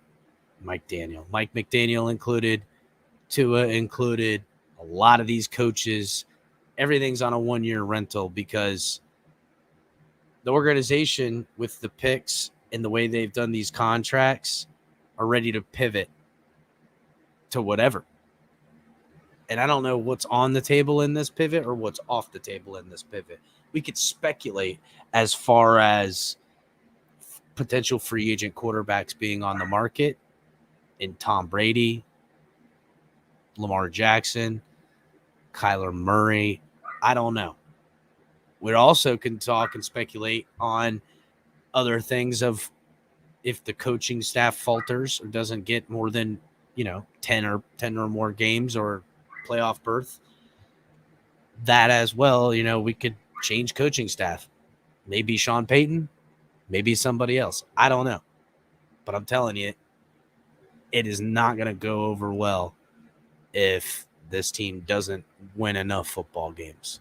Tua included, a lot of these coaches, everything's on a 1-year rental because the organization with the picks and the way they've done these contracts are ready to pivot to whatever. And I don't know what's on the table in this pivot or what's off the table in this pivot. We could speculate as far as potential free agent quarterbacks being on the market in Tom Brady, Lamar Jackson, Kyler Murray. I don't know. We also can talk and speculate on other things of if the coaching staff falters or doesn't get more than, 10 or more games or playoff berth. That as well, we could change coaching staff. Maybe Sean Payton, maybe somebody else. I don't know. But I'm telling you, it is not going to go over well if this team doesn't win enough football games.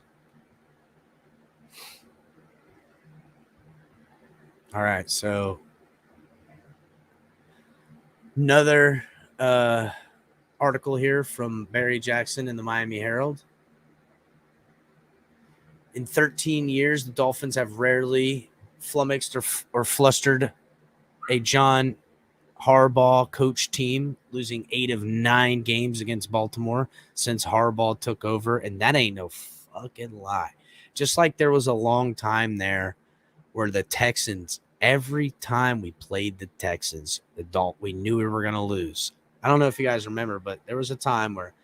All right, so another article here from Barry Jackson in the Miami Herald. In 13 years, the Dolphins have rarely flummoxed or flustered a John Harbaugh coach team, losing 8 of 9 games against Baltimore since Harbaugh took over, and that ain't no fucking lie. Just like there was a long time there where the Texans, every time we played the Texans, we knew we were going to lose. I don't know if you guys remember, but there was a time where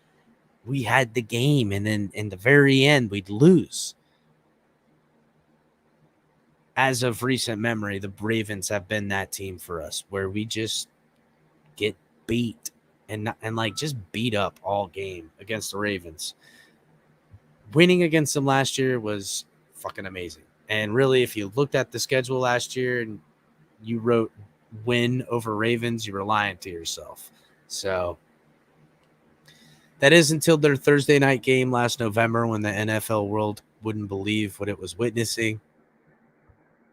we had the game, and then in the very end, we'd lose. As of recent memory, the Ravens have been that team for us where we just get beat and just beat up all game against the Ravens. Winning against them last year was fucking amazing. And really, if you looked at the schedule last year and you wrote win over Ravens, you were lying to yourself. So that is until their Thursday night game last November when the NFL world wouldn't believe what it was witnessing.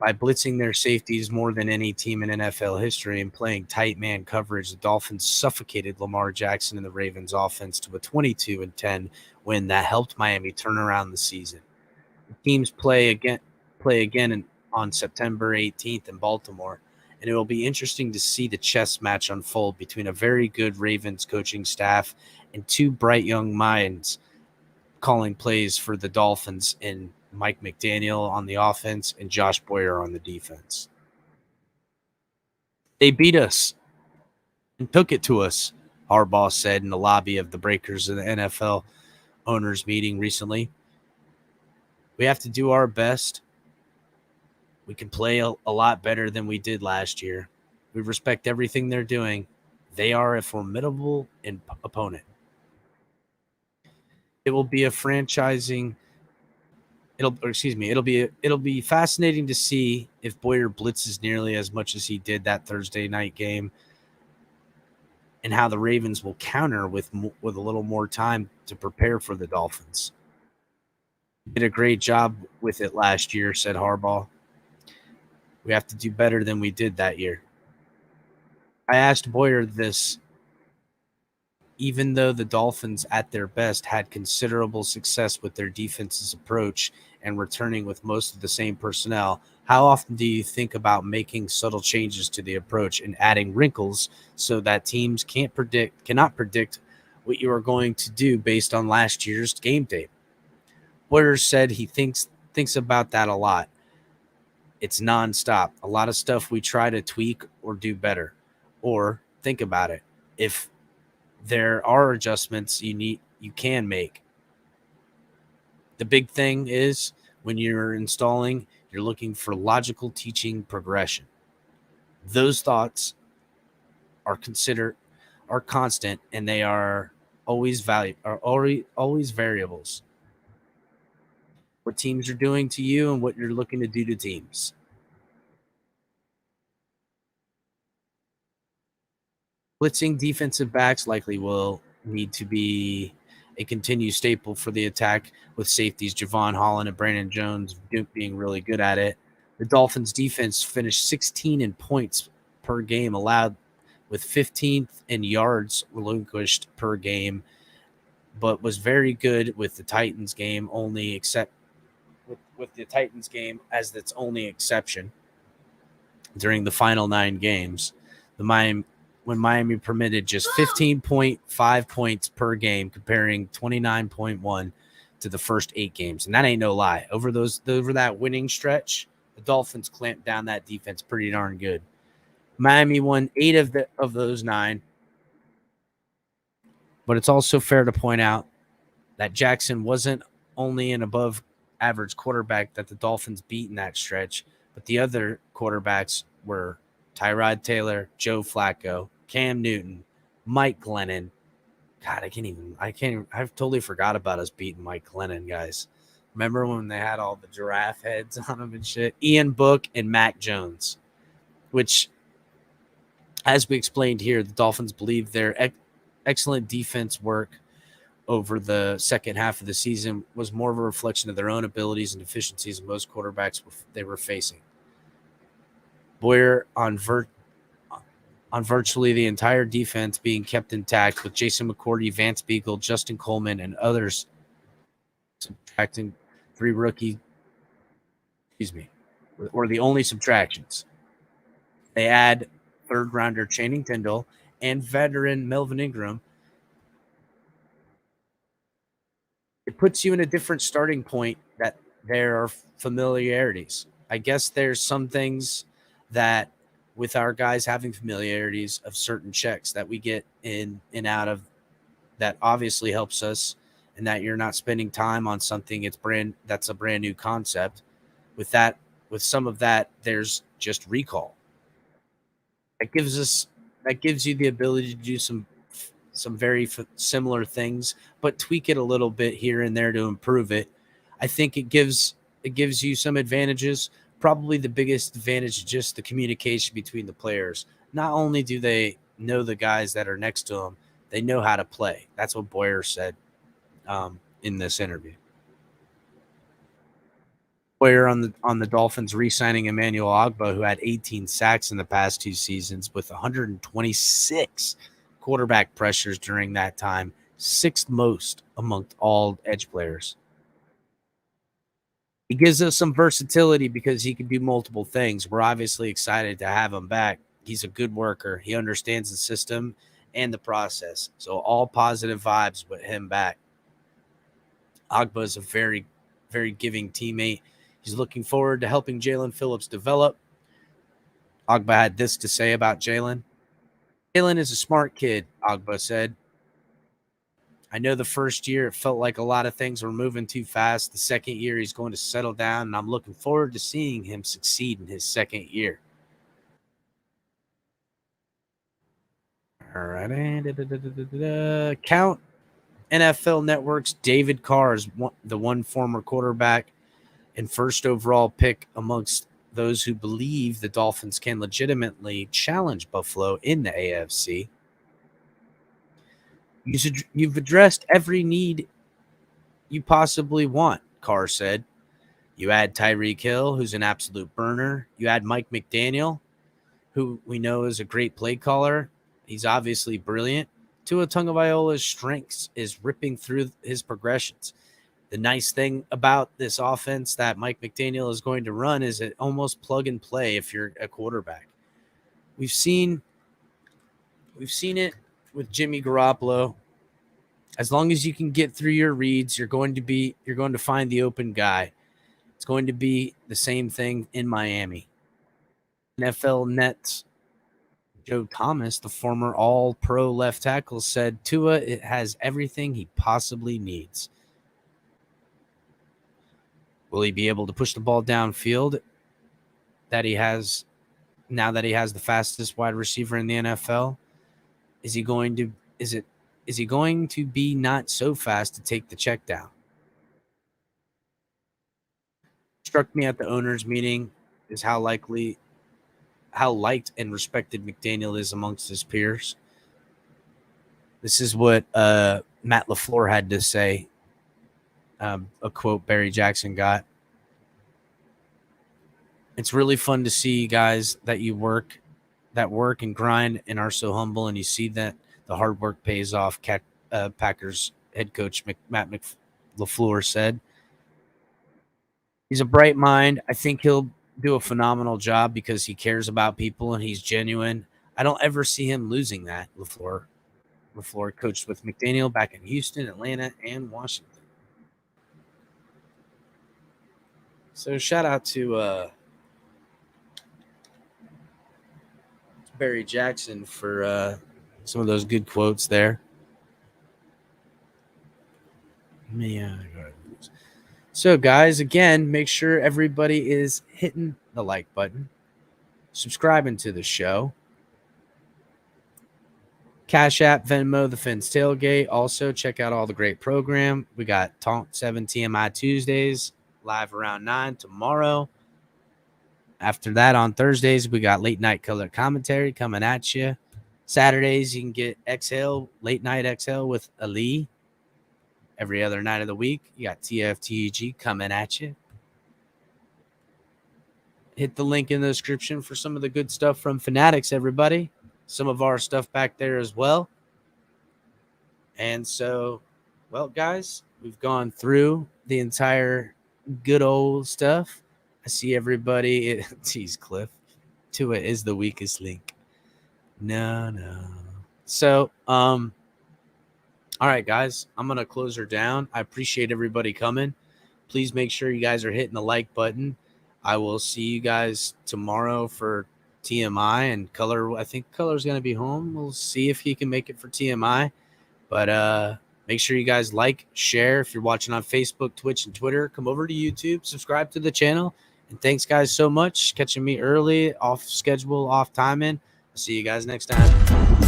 By blitzing their safeties more than any team in NFL history and playing tight man coverage, the Dolphins suffocated Lamar Jackson and the Ravens offense to a 22-10 win that helped Miami turn around the season. The teams play again on September 18th in Baltimore, and it will be interesting to see the chess match unfold between a very good Ravens coaching staff and 2 bright young minds calling plays for the Dolphins in Mike McDaniel on the offense and Josh Boyer on the defense. They beat us and took it to us, Harbaugh said in the lobby of the Breakers of the NFL owners meeting recently. We have to do our best. We can play a lot better than we did last year. We respect everything they're doing. They are a formidable opponent. It will be It'll be fascinating to see if Boyer blitzes nearly as much as he did that Thursday night game, and how the Ravens will counter with a little more time to prepare for the Dolphins. Did a great job with it last year, said Harbaugh. We have to do better than we did that year. I asked Boyer this. Even though the Dolphins at their best had considerable success with their defense's approach and returning with most of the same personnel, how often do you think about making subtle changes to the approach and adding wrinkles so that teams cannot predict what you are going to do based on last year's game tape? Boyer said he thinks about that a lot. It's nonstop. A lot of stuff we try to tweak or do better. Or think about it. If there are adjustments you can make. The big thing is when you're installing, you're looking for logical teaching progression. Those thoughts are constant, and they are always variables. What teams are doing to you and what you're looking to do to teams. Blitzing defensive backs likely will need to be a continued staple for the attack, with safeties Javon Holland and Brandon Jones being really good at it. The Dolphins defense finished 16 in points per game allowed, with 15th in yards relinquished per game, but was very good with the Titans game with the Titans game as its only exception during the final 9 games. When Miami permitted just 15.5 points per game, comparing 29.1 to the first 8 games. And that ain't no lie. Over that winning stretch, the Dolphins clamped down that defense pretty darn good. Miami won 8 of those 9. But it's also fair to point out that Jackson wasn't only an above average quarterback that the Dolphins beat in that stretch, but the other quarterbacks were Tyrod Taylor, Joe Flacco, Cam Newton, Mike Glennon. God, I've totally forgot about us beating Mike Glennon, guys. Remember when they had all the giraffe heads on them and shit? Ian Book and Mac Jones, which, as we explained here, the Dolphins believe their excellent defense work over the second half of the season was more of a reflection of their own abilities and deficiencies than most quarterbacks they were facing. Boyer on virtually the entire defense being kept intact, with Jason McCourty, Vance Beagle, Justin Coleman, and others subtracting 3 rookie. Or the only subtractions. They add third-rounder Channing Tindall and veteran Melvin Ingram. It puts you in a different starting point that there are familiarities. I guess there's some things that with our guys having familiarities of certain checks that we get in and out of, that obviously helps us, and that you're not spending time on something that's a brand new concept. With some of that, there's just recall. That gives you the ability to do some very similar things, but tweak it a little bit here and there to improve it. I think it gives you some advantages. Probably the biggest advantage is just the communication between the players. Not only do they know the guys that are next to them, they know how to play. That's what Boyer said in this interview. Boyer on the Dolphins re-signing Emmanuel Ogbah, who had 18 sacks in the past 2 seasons with 126 quarterback pressures during that time, 6th most amongst all edge players. He gives us some versatility because he can do multiple things. We're obviously excited to have him back. He's a good worker. He understands the system and the process. So all positive vibes with him back. Ogbah is a very, very giving teammate. He's looking forward to helping Jalen Phillips develop. Ogbah had this to say about Jalen. Jalen is a smart kid, Ogbah said. I know the first year it felt like a lot of things were moving too fast. The second year he's going to settle down, and I'm looking forward to seeing him succeed in his second year. All right. Count NFL Network's David Carr is the one former quarterback and first overall pick amongst those who believe the Dolphins can legitimately challenge Buffalo in the AFC. You've addressed every need you possibly want, Carr said. You add Tyreek Hill, who's an absolute burner. You add Mike McDaniel, who we know is a great play caller. He's obviously brilliant. Tua Tagovailoa's strengths is ripping through his progressions. The nice thing about this offense that Mike McDaniel is going to run is it almost plug and play if you're a quarterback. We've seen it with Jimmy Garoppolo. As long as you can get through your reads, you're going to find the open guy. It's going to be the same thing in Miami. NFL Joe Thomas, the former all-pro left tackle, said Tua it has everything he possibly needs. Will he be able to push the ball downfield that he has now that he has the fastest wide receiver in the NFL? Is he going to be not so fast to take the check down? Struck me at the owners' meeting is how liked and respected McDaniel is amongst his peers. This is what Matt LaFleur had to say. A quote Barry Jackson got. It's really fun to see guys that work and grind and are so humble, and you see that the hard work pays off. Packers head coach Matt LaFleur said. He's a bright mind. I think he'll do a phenomenal job because he cares about people and he's genuine. I don't ever see him losing that, LaFleur. LaFleur coached with McDaniel back in Houston, Atlanta, and Washington. So shout out to Barry Jackson for some of those good quotes there. So, guys, again, make sure everybody is hitting the like button, subscribing to the show. Cash App, Venmo, The Fins Tailgate. Also, check out all the great program. We got Taunt 7 TMI Tuesdays, live around 9 tomorrow. After that, on Thursdays, we got late night color commentary coming at you. Saturdays, you can get Exhale, late night Exhale with Ali. Every other night of the week, you got TFTG coming at you. Hit the link in the description for some of the good stuff from Fanatics, everybody. Some of our stuff back there as well. And so, well, guys, we've gone through the entire good old stuff. I see everybody. Geez, Cliff. Tua is the weakest link. No. So, all right, guys, I'm going to close her down. I appreciate everybody coming. Please make sure you guys are hitting the like button. I will see you guys tomorrow for TMI and Color. I think Color's going to be home. We'll see if he can make it for TMI. But make sure you guys like, share. If you're watching on Facebook, Twitch, and Twitter, come over to YouTube, subscribe to the channel. And thanks, guys, so much. Catching me early, off schedule, off timing. I'll see you guys next time.